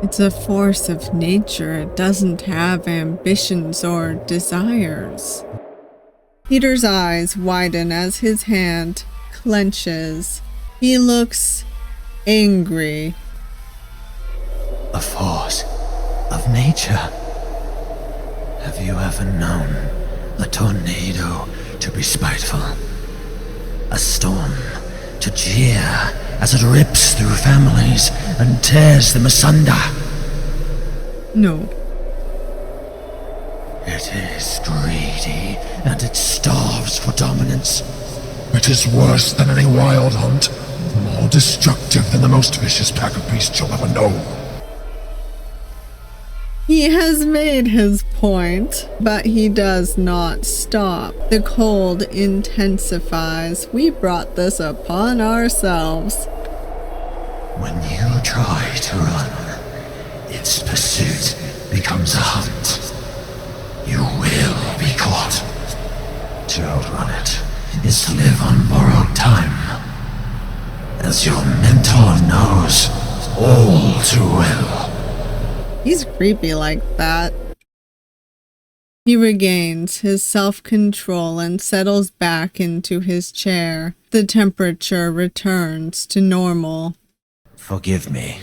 It's a force of nature. It doesn't have ambitions or desires. Peter's eyes widen as his hand clenches. He looks angry. A force of nature. Have you ever known a tornado to be spiteful? A storm to jeer as it rips through families and tears them asunder? No. It is greedy, and it starves for dominance. It is worse than any wild hunt, more destructive than the most vicious pack of beasts you'll ever know. He has made his point, but he does not stop. The cold intensifies. We brought this upon ourselves. When you try to run, its pursuit becomes a hunt. You will be caught. To outrun it is to live on borrowed time. As your mentor knows all too well. He's creepy like that. He regains his self-control and settles back into his chair. The temperature returns to normal. Forgive me.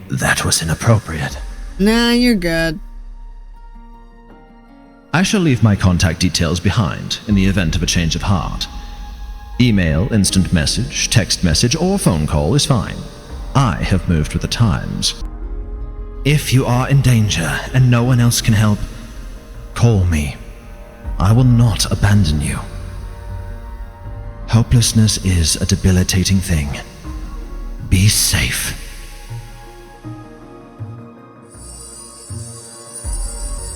That was inappropriate. Nah, you're good. I shall leave my contact details behind in the event of a change of heart. Email, instant message, text message, or phone call is fine. I have moved with the times. If you are in danger and no one else can help, call me. I will not abandon you. Hopelessness is a debilitating thing. Be safe.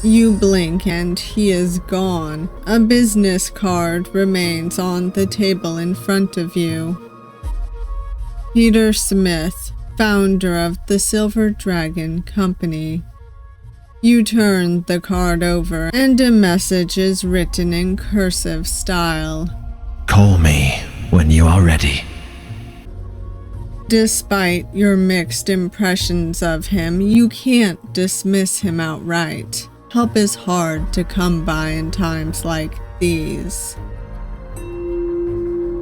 You blink and he is gone. A business card remains on the table in front of you. Peter Smith, founder of the Silver Dragon Company. You turn the card over and a message is written in cursive style. Call me when you are ready. Despite your mixed impressions of him, you can't dismiss him outright. Help is hard to come by in times like these.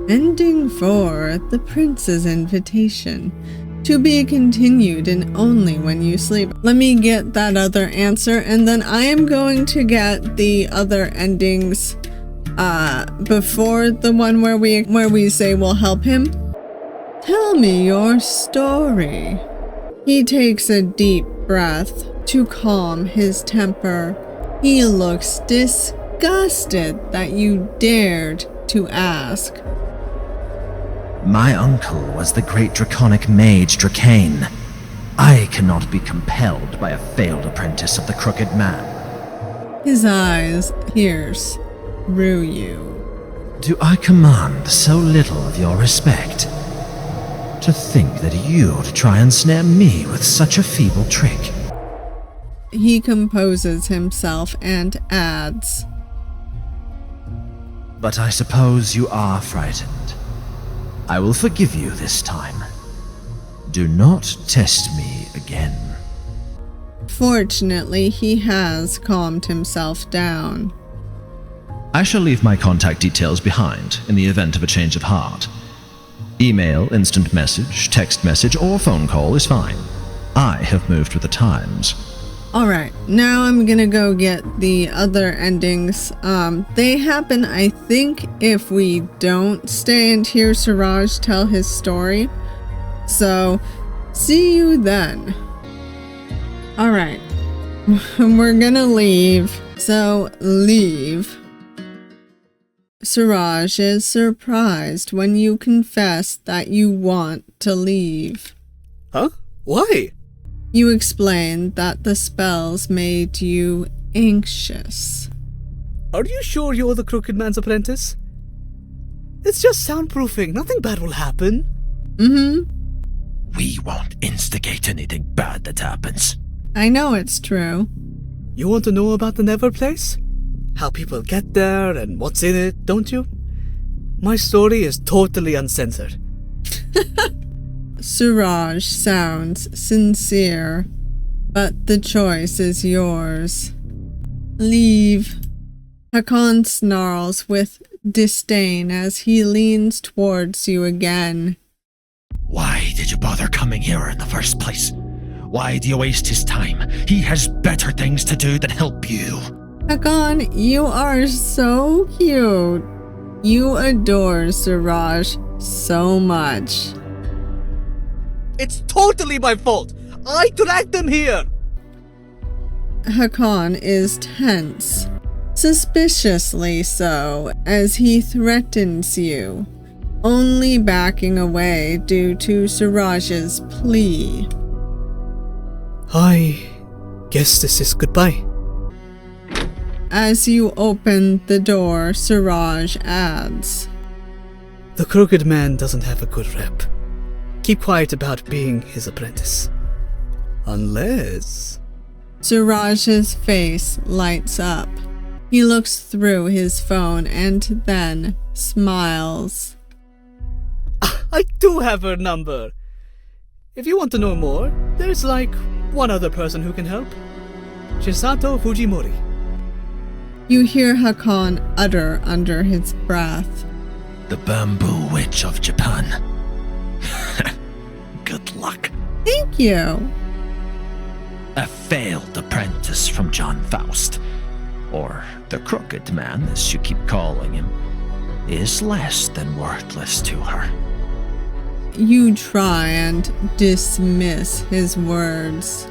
Ending 4, The Prince's Invitation. To be continued and only when you sleep. Let me get that other answer and then I am going to get the other endings before the one where we say we'll help him. Tell me your story. He takes a deep breath to calm his temper. He looks disgusted that you dared to ask. My uncle was the great draconic mage Dracane. I cannot be compelled by a failed apprentice of the Crooked Man. His eyes pierce through you. Do I command so little of your respect? To think that you'd try and snare me with such a feeble trick. He composes himself and adds, But I suppose you are frightened. I will forgive you this time. Do not test me again. Fortunately, he has calmed himself down. I shall leave my contact details behind in the event of a change of heart. Email, instant message, text message, or phone call is fine. I have moved with the times. Alright, now I'm gonna go get the other endings. They happen, I think, if we don't stay and hear Suraj tell his story. So, see you then. Alright, we're gonna leave. So, leave. Suraj is surprised when you confess that you want to leave. Huh? Why? You explain that the spells made you anxious. Are you sure you're the Crooked Man's apprentice? It's just soundproofing. Nothing bad will happen. We won't instigate anything bad that happens. I know it's true. You want to know about the Neverplace? How people get there and what's in it, don't you? My story is totally uncensored. Suraj sounds sincere, but the choice is yours. Leave. Hakon snarls with disdain as he leans towards you again. Why did you bother coming here in the first place? Why do you waste his time? He has better things to do than help you. Hakon, you are so cute. You adore Suraj so much. It's totally my fault. I dragged them here. Hakon is tense, suspiciously so, as he threatens you, only backing away due to Suraj's plea. I guess this is goodbye. As you open the door, Suraj adds, The Crooked Man doesn't have a good rep. Keep quiet about being his apprentice. Unless... Suraj's face lights up. He looks through his phone and then smiles. I do have her number. If you want to know more, there's like one other person who can help. Shisato Fujimori. You hear Hakon utter under his breath. The Bamboo Witch of Japan. Good luck. Thank you. A failed apprentice from John Faust. or the Crooked Man, as you keep calling him, is less than worthless to her. You try and dismiss his words.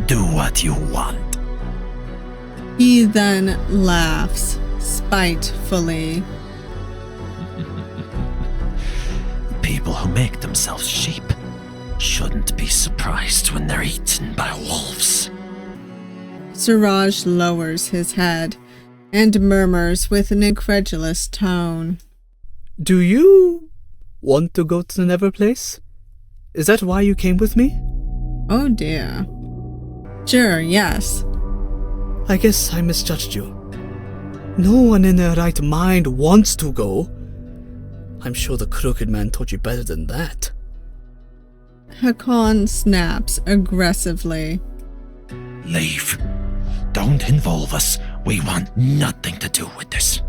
Do what you want. He then laughs spitefully. People who make themselves sheep shouldn't be surprised when they're eaten by wolves. Suraj lowers his head and murmurs with an incredulous tone. Do you want to go to the Neverplace? Is that why you came with me? Oh dear. Sure, yes. I guess I misjudged you. No one in their right mind wants to go. I'm sure the Crooked Man taught you better than that. Hakon snaps aggressively. Leave. Don't involve us. We want nothing to do with this.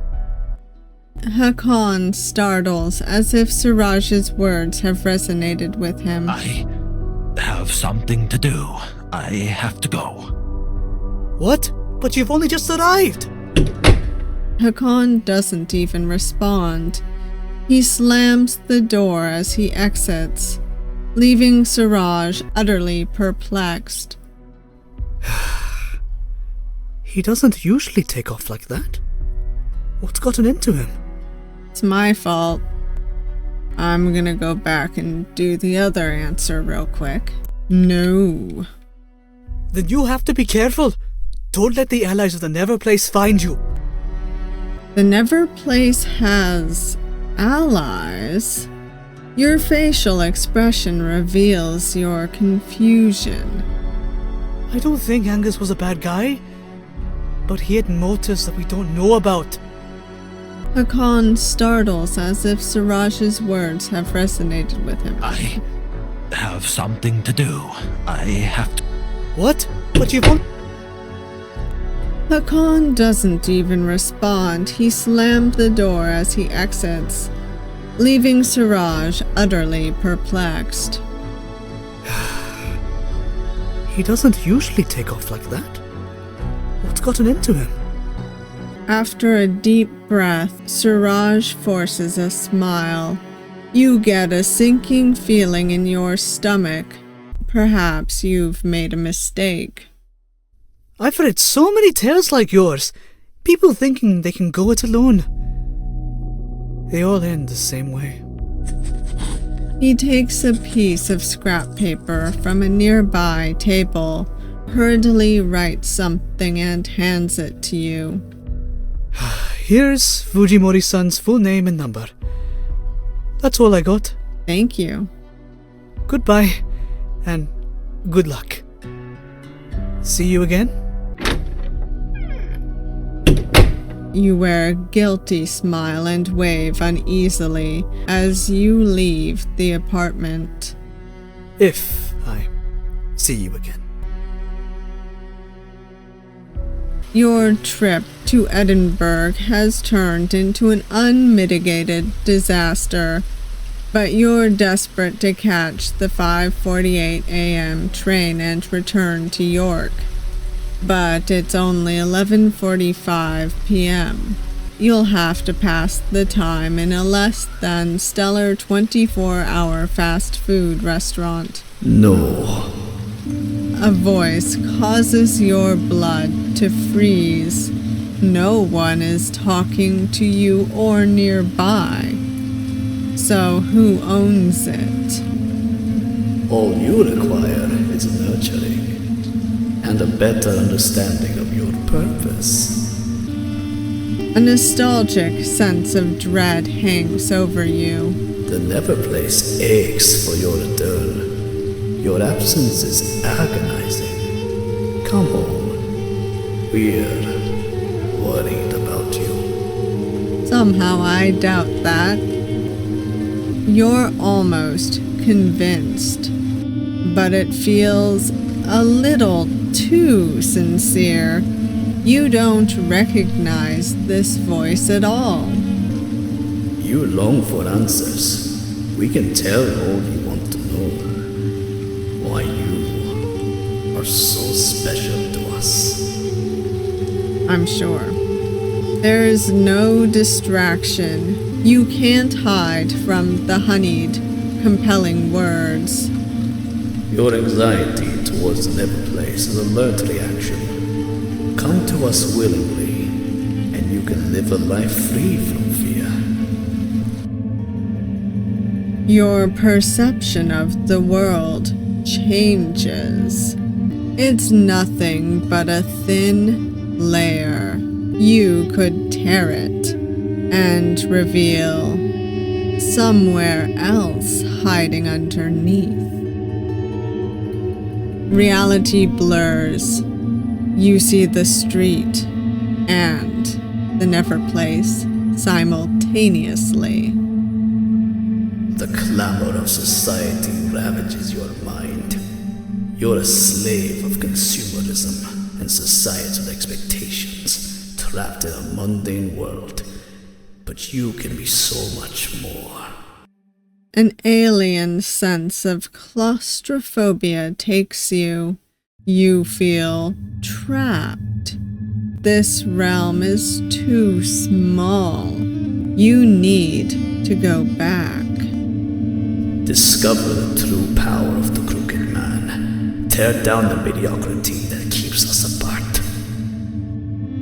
Hakon startles as if Suraj's words have resonated with him. I have something to do. I have to go. What? But you've only just arrived! Hakon doesn't even respond. He slams the door as he exits, leaving Suraj utterly perplexed. He doesn't usually take off like that. What's gotten into him? It's my fault. I'm gonna go back and do the other answer real quick. No. Then you have to be careful. Don't let the allies of the Neverplace find you. The Neverplace has allies. Your facial expression reveals your confusion. I don't think Angus was a bad guy, but he had motives that we don't know about. Hakon startles as if Suraj's words have resonated with him. I have something to do. I have to... What? But you won't... Hakon doesn't even respond. He slammed the door as he exits, leaving Suraj utterly perplexed. He doesn't usually take off like that. What's gotten into him? After a deep breath, Suraj forces a smile. You get a sinking feeling in your stomach. Perhaps you've made a mistake. I've read so many tales like yours. People thinking they can go it alone. They all end the same way. He takes a piece of scrap paper from a nearby table, hurriedly writes something and hands it to you. Here's Fujimori-san's full name and number. That's all I got. Thank you. Goodbye, and good luck. See you again? You wear a guilty smile and wave uneasily as you leave the apartment. If I see you again. Your trip to Edinburgh has turned into an unmitigated disaster, but you're desperate to catch the 5:48 a.m. train and return to York. But it's only 11:45 p.m. You'll have to pass the time in a less than stellar 24-hour fast food restaurant. No. A voice causes your blood to freeze. No one is talking to you or nearby. So who owns it? All you require is nurturing and a better understanding of your purpose. A nostalgic sense of dread hangs over you. The Neverplace aches for your return. Your absence is agonizing. Come home. We're worried about you. Somehow I doubt that. You're almost convinced, but it feels a little too sincere. You don't recognize this voice at all. You long for answers. We can tell all you want to know. Why you are so special to us. I'm sure. There is no distraction. You can't hide from the honeyed, compelling words. Your anxiety towards the Neverplace is a learned reaction. Come to us willingly, and you can live a life free from fear. Your perception of the world changes. It's nothing but a thin layer. You could tear it and reveal somewhere else hiding underneath. Reality blurs. You see the street and the Neverplace simultaneously. The clamor of society ravages your mind. You're a slave of consumerism and societal expectations, trapped in a mundane world. But you can be so much more. An alien sense of claustrophobia takes you. You feel trapped. This realm is too small. You need to go back. Discover the true power of the Crooked Man. Tear down the mediocrity that keeps us apart.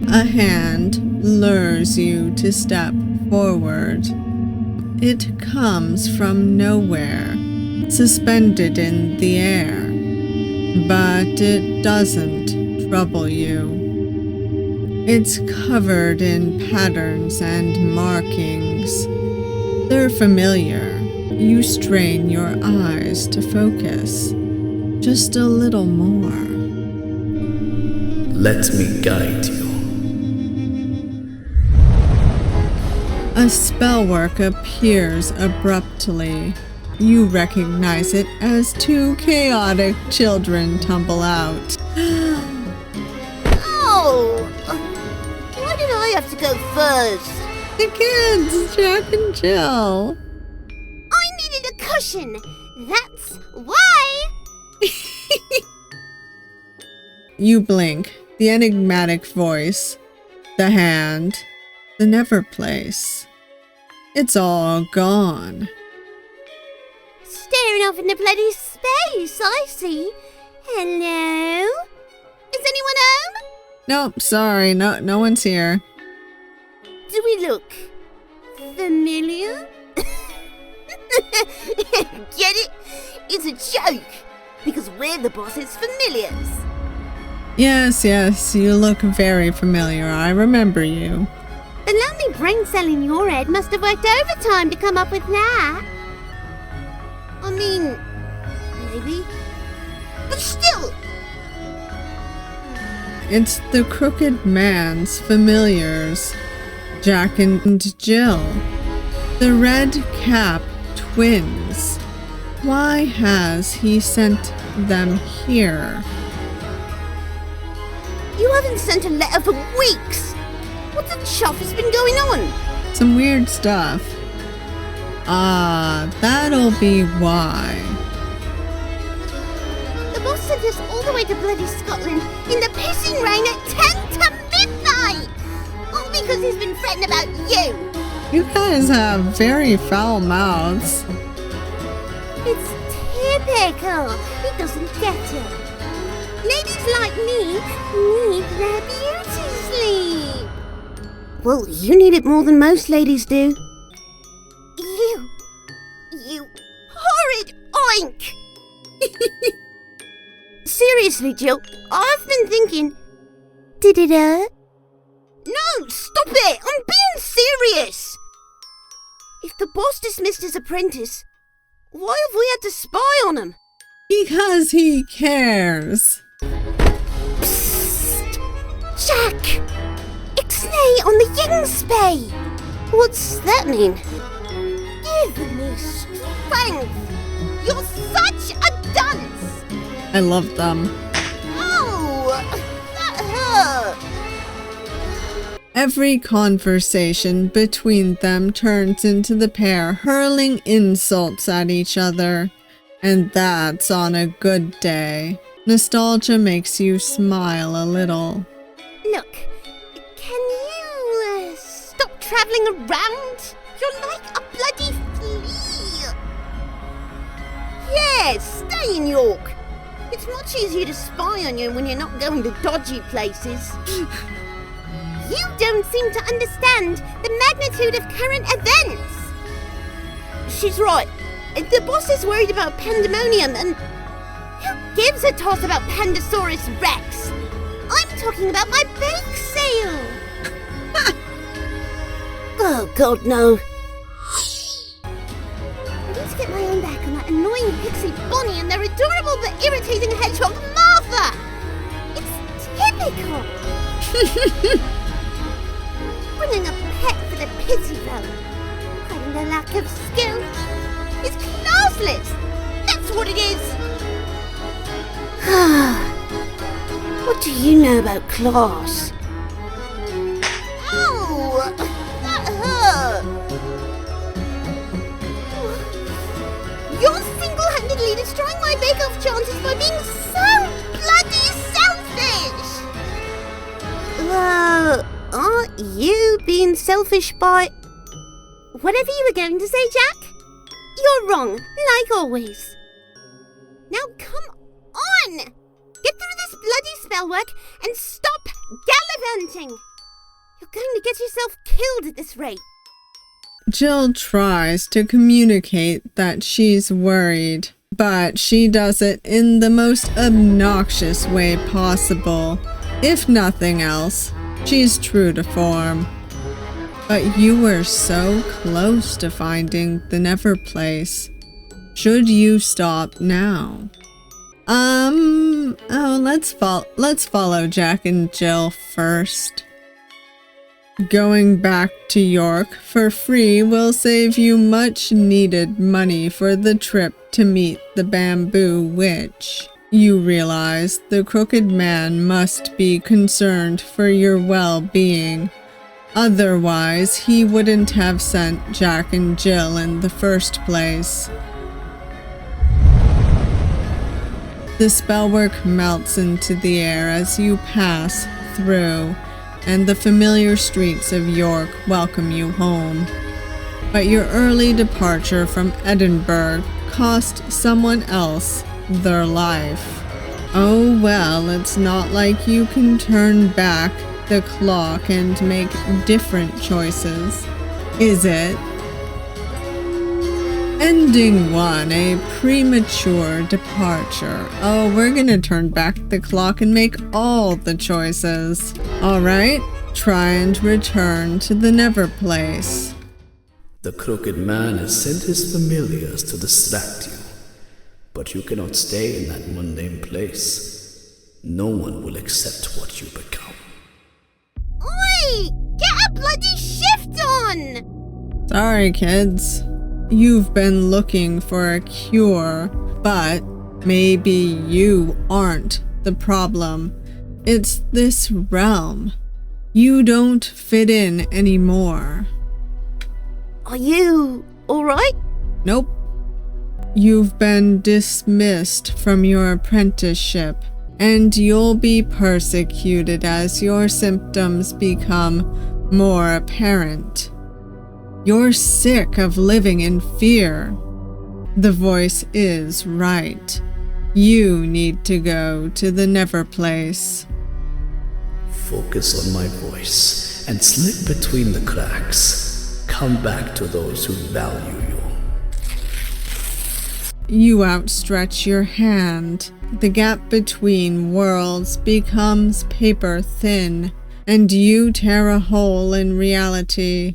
A hand lures you to step forward. It comes from nowhere, suspended in the air, but it doesn't trouble you. It's covered in patterns and markings. They're familiar. You strain your eyes to focus. Just a little more. Let me guide you. A spellwork appears abruptly. You recognize it as two chaotic children tumble out. Oh! Why did I have to go first? The kids, Jack and Jill. I needed a cushion. That's why. You blink. The enigmatic voice. The hand. The Neverplace. It's all gone. Staring off into bloody space, I see. Hello? Is anyone home? Nope, sorry, no one's here. Do we look familiar? Get it? It's a joke. Because we're the boss's familiars. Yes, you look very familiar. I remember you. The lonely brain cell in your head must have worked overtime to come up with that. I mean, maybe. But still. It's the Crooked Man's familiars. Jack and Jill. The Red Cap twins. Why has he sent them here? You haven't sent a letter for weeks. What the chuff has been going on? Some weird stuff. Ah, that'll be why. The boss sent us all the way to bloody Scotland in the pissing rain at 10 to midnight! All because he's been fretting about you! You guys have very foul mouths. It's typical. He doesn't get it. Ladies like me need their beauty sleep. Well, you need it more than most ladies do. You horrid oink! Seriously, Jill, I've been thinking... Did it hurt? No, stop it! I'm being serious! If the boss dismissed his apprentice, why have we had to spy on him? Because he cares. Psst! Jack! Ixnay on the Yingspay! What's that mean? Give me strength! You're such a dunce! I love them. Oh! That hurt! Every conversation between them turns into the pair hurling insults at each other. And that's on a good day. Nostalgia makes you smile a little. Look, travelling around? You're like a bloody flea. Yes, stay in York. It's much easier to spy on you when you're not going to dodgy places. You don't seem to understand the magnitude of current events. She's right. The boss is worried about pandemonium, and who gives a toss about Pandasaurus Rex? I'm talking about my bake sale. Oh, God, no. I need to get my own back on that annoying pixie Bonnie and their adorable but irritating hedgehog Martha. It's typical. Bringing a pet for the pity vote. Hiding their lack of skill. It's classless. That's what it is. What do you know about class? Ow! That hurt! You're single-handedly destroying my bake-off chances by being so bloody selfish! Aren't you being selfish by... Whatever you were going to say, Jack? You're wrong, like always. Now come on! Get through this bloody spellwork and stop gallivanting! You're going to get yourself killed at this rate. Jill tries to communicate that she's worried, but she does it in the most obnoxious way possible. If nothing else, she's true to form. But you were so close to finding the Neverplace. Should you stop now? Let's follow Jack and Jill first. Going back to York for free will save you much needed money for the trip to meet the Bamboo Witch. You realize the Crooked Man must be concerned for your well-being. Otherwise, he wouldn't have sent Jack and Jill in the first place. The spellwork melts into the air as you pass through, and the familiar streets of York welcome you home. But your early departure from Edinburgh cost someone else their life. Oh well, it's not like you can turn back the clock and make different choices, is it? Ending 1, a premature departure. Oh, we're gonna turn back the clock and make all the choices. Alright, try and return to the Neverplace. The Crooked Man has sent his familiars to distract you, but you cannot stay in that mundane place. No one will accept what you become. Oi! Get a bloody shift on! Sorry, kids. You've been looking for a cure, but maybe you aren't the problem. It's this realm. You don't fit in anymore. Are you alright? Nope. You've been dismissed from your apprenticeship, and you'll be persecuted as your symptoms become more apparent. You're sick of living in fear. The voice is right. You need to go to the Neverplace. Focus on my voice and slip between the cracks. Come back to those who value you. You outstretch your hand. The gap between worlds becomes paper thin, and you tear a hole in reality,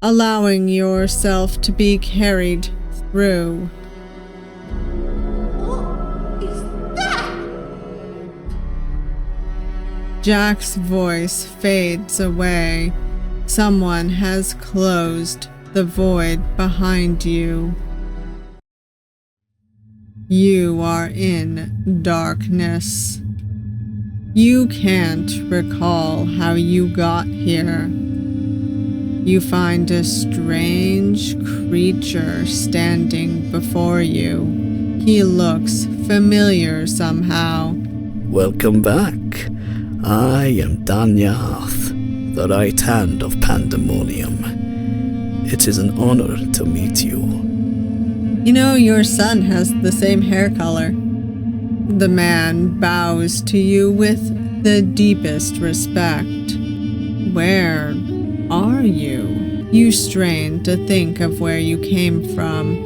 allowing yourself to be carried through. What is that? Jack's voice fades away. Someone has closed the void behind you. You are in darkness. You can't recall how you got here. You find a strange creature standing before you. He looks familiar somehow. Welcome back. I am Danyath, the right hand of Pandemonium. It is an honor to meet you. You know, your son has the same hair color. The man bows to you with the deepest respect. Where are you? You strain to think of where you came from,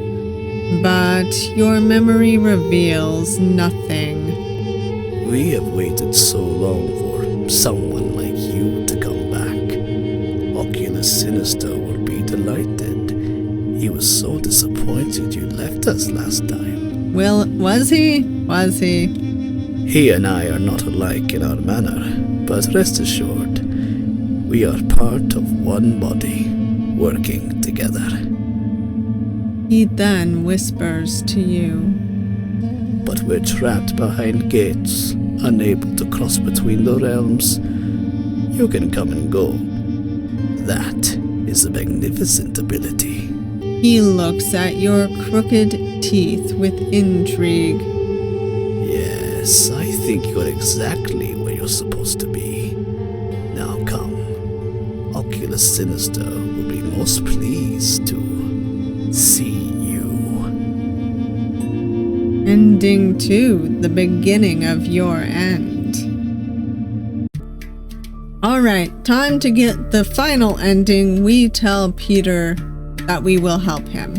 but your memory reveals nothing. We have waited so long for someone like you to come back. Oculus Sinister will be delighted. He was so disappointed you left us last time. Well, was he? Was he? He and I are not alike in our manner, but rest assured, we are part of one body, working together. He then whispers to you. But we're trapped behind gates, unable to cross between the realms. You can come and go. That is a magnificent ability. He looks at your crooked teeth with intrigue. Yes, I think you're exactly where you're supposed to be. Now come. Oculus Sinister will be most pleased to see you. Ending 2, the beginning of your end. Alright, time to get the final ending. We tell Peter that we will help him.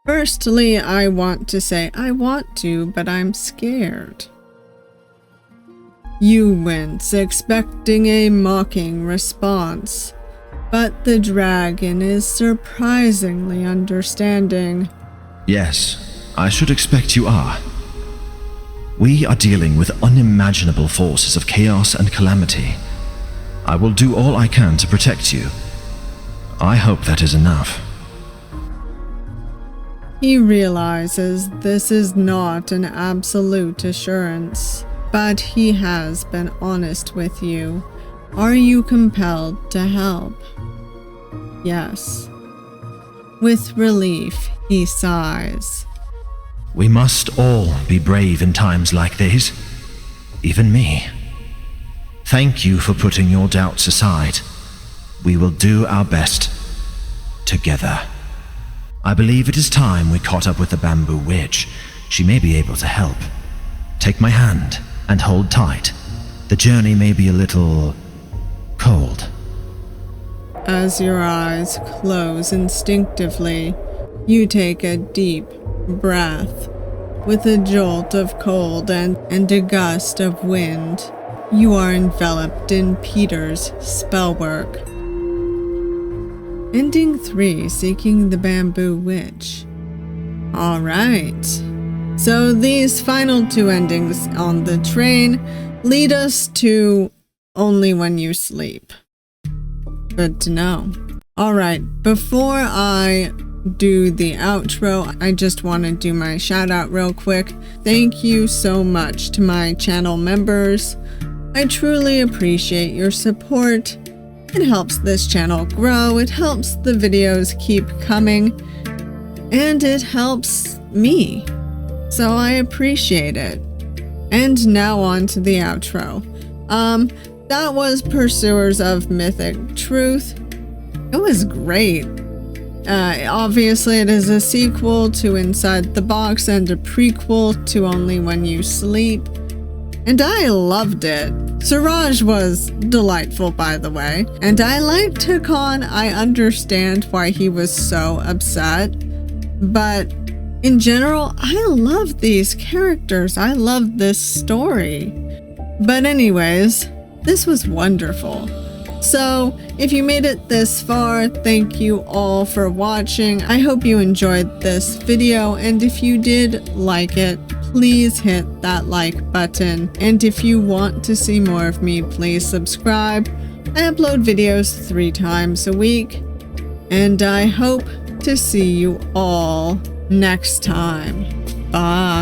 Firstly, I want to say I want to, but I'm scared. You wince, expecting a mocking response, but the dragon is surprisingly understanding. Yes, I should expect you are. We are dealing with unimaginable forces of chaos and calamity. I will do all I can to protect you. I hope that is enough. He realizes this is not an absolute assurance, but he has been honest with you. Are you compelled to help? Yes. With relief, he sighs. We must all be brave in times like these. Even me. Thank you for putting your doubts aside. We will do our best. Together. I believe it is time we caught up with the bamboo witch. She may be able to help. Take my hand and hold tight. The journey may be a little cold. As your eyes close instinctively, you take a deep breath. With a jolt of cold and a gust of wind, you are enveloped in Peter's spellwork. Ending 3, seeking the bamboo witch. Alright. So these final 2 endings on the train lead us to only when you sleep. Good to know. Alright, before I do the outro, I just want to do my shout out real quick. Thank you so much to my channel members. I truly appreciate your support. It helps this channel grow, it helps the videos keep coming, and it helps me. So I appreciate it. And now on to the outro. That was Pursuers of Mythic Truth. It was great. Obviously it is a sequel to Inside the Box and a prequel to Only When You Sleep. And I loved it. Suraj was delightful, by the way. And I liked Hakon. I understand why he was so upset. But in general, I love these characters. I love this story. But anyways, this was wonderful. So, if you made it this far, thank you all for watching. I hope you enjoyed this video, and if you did like it, please hit that like button. And if you want to see more of me, please subscribe. I upload videos 3 times a week, and I hope to see you all next time. Bye.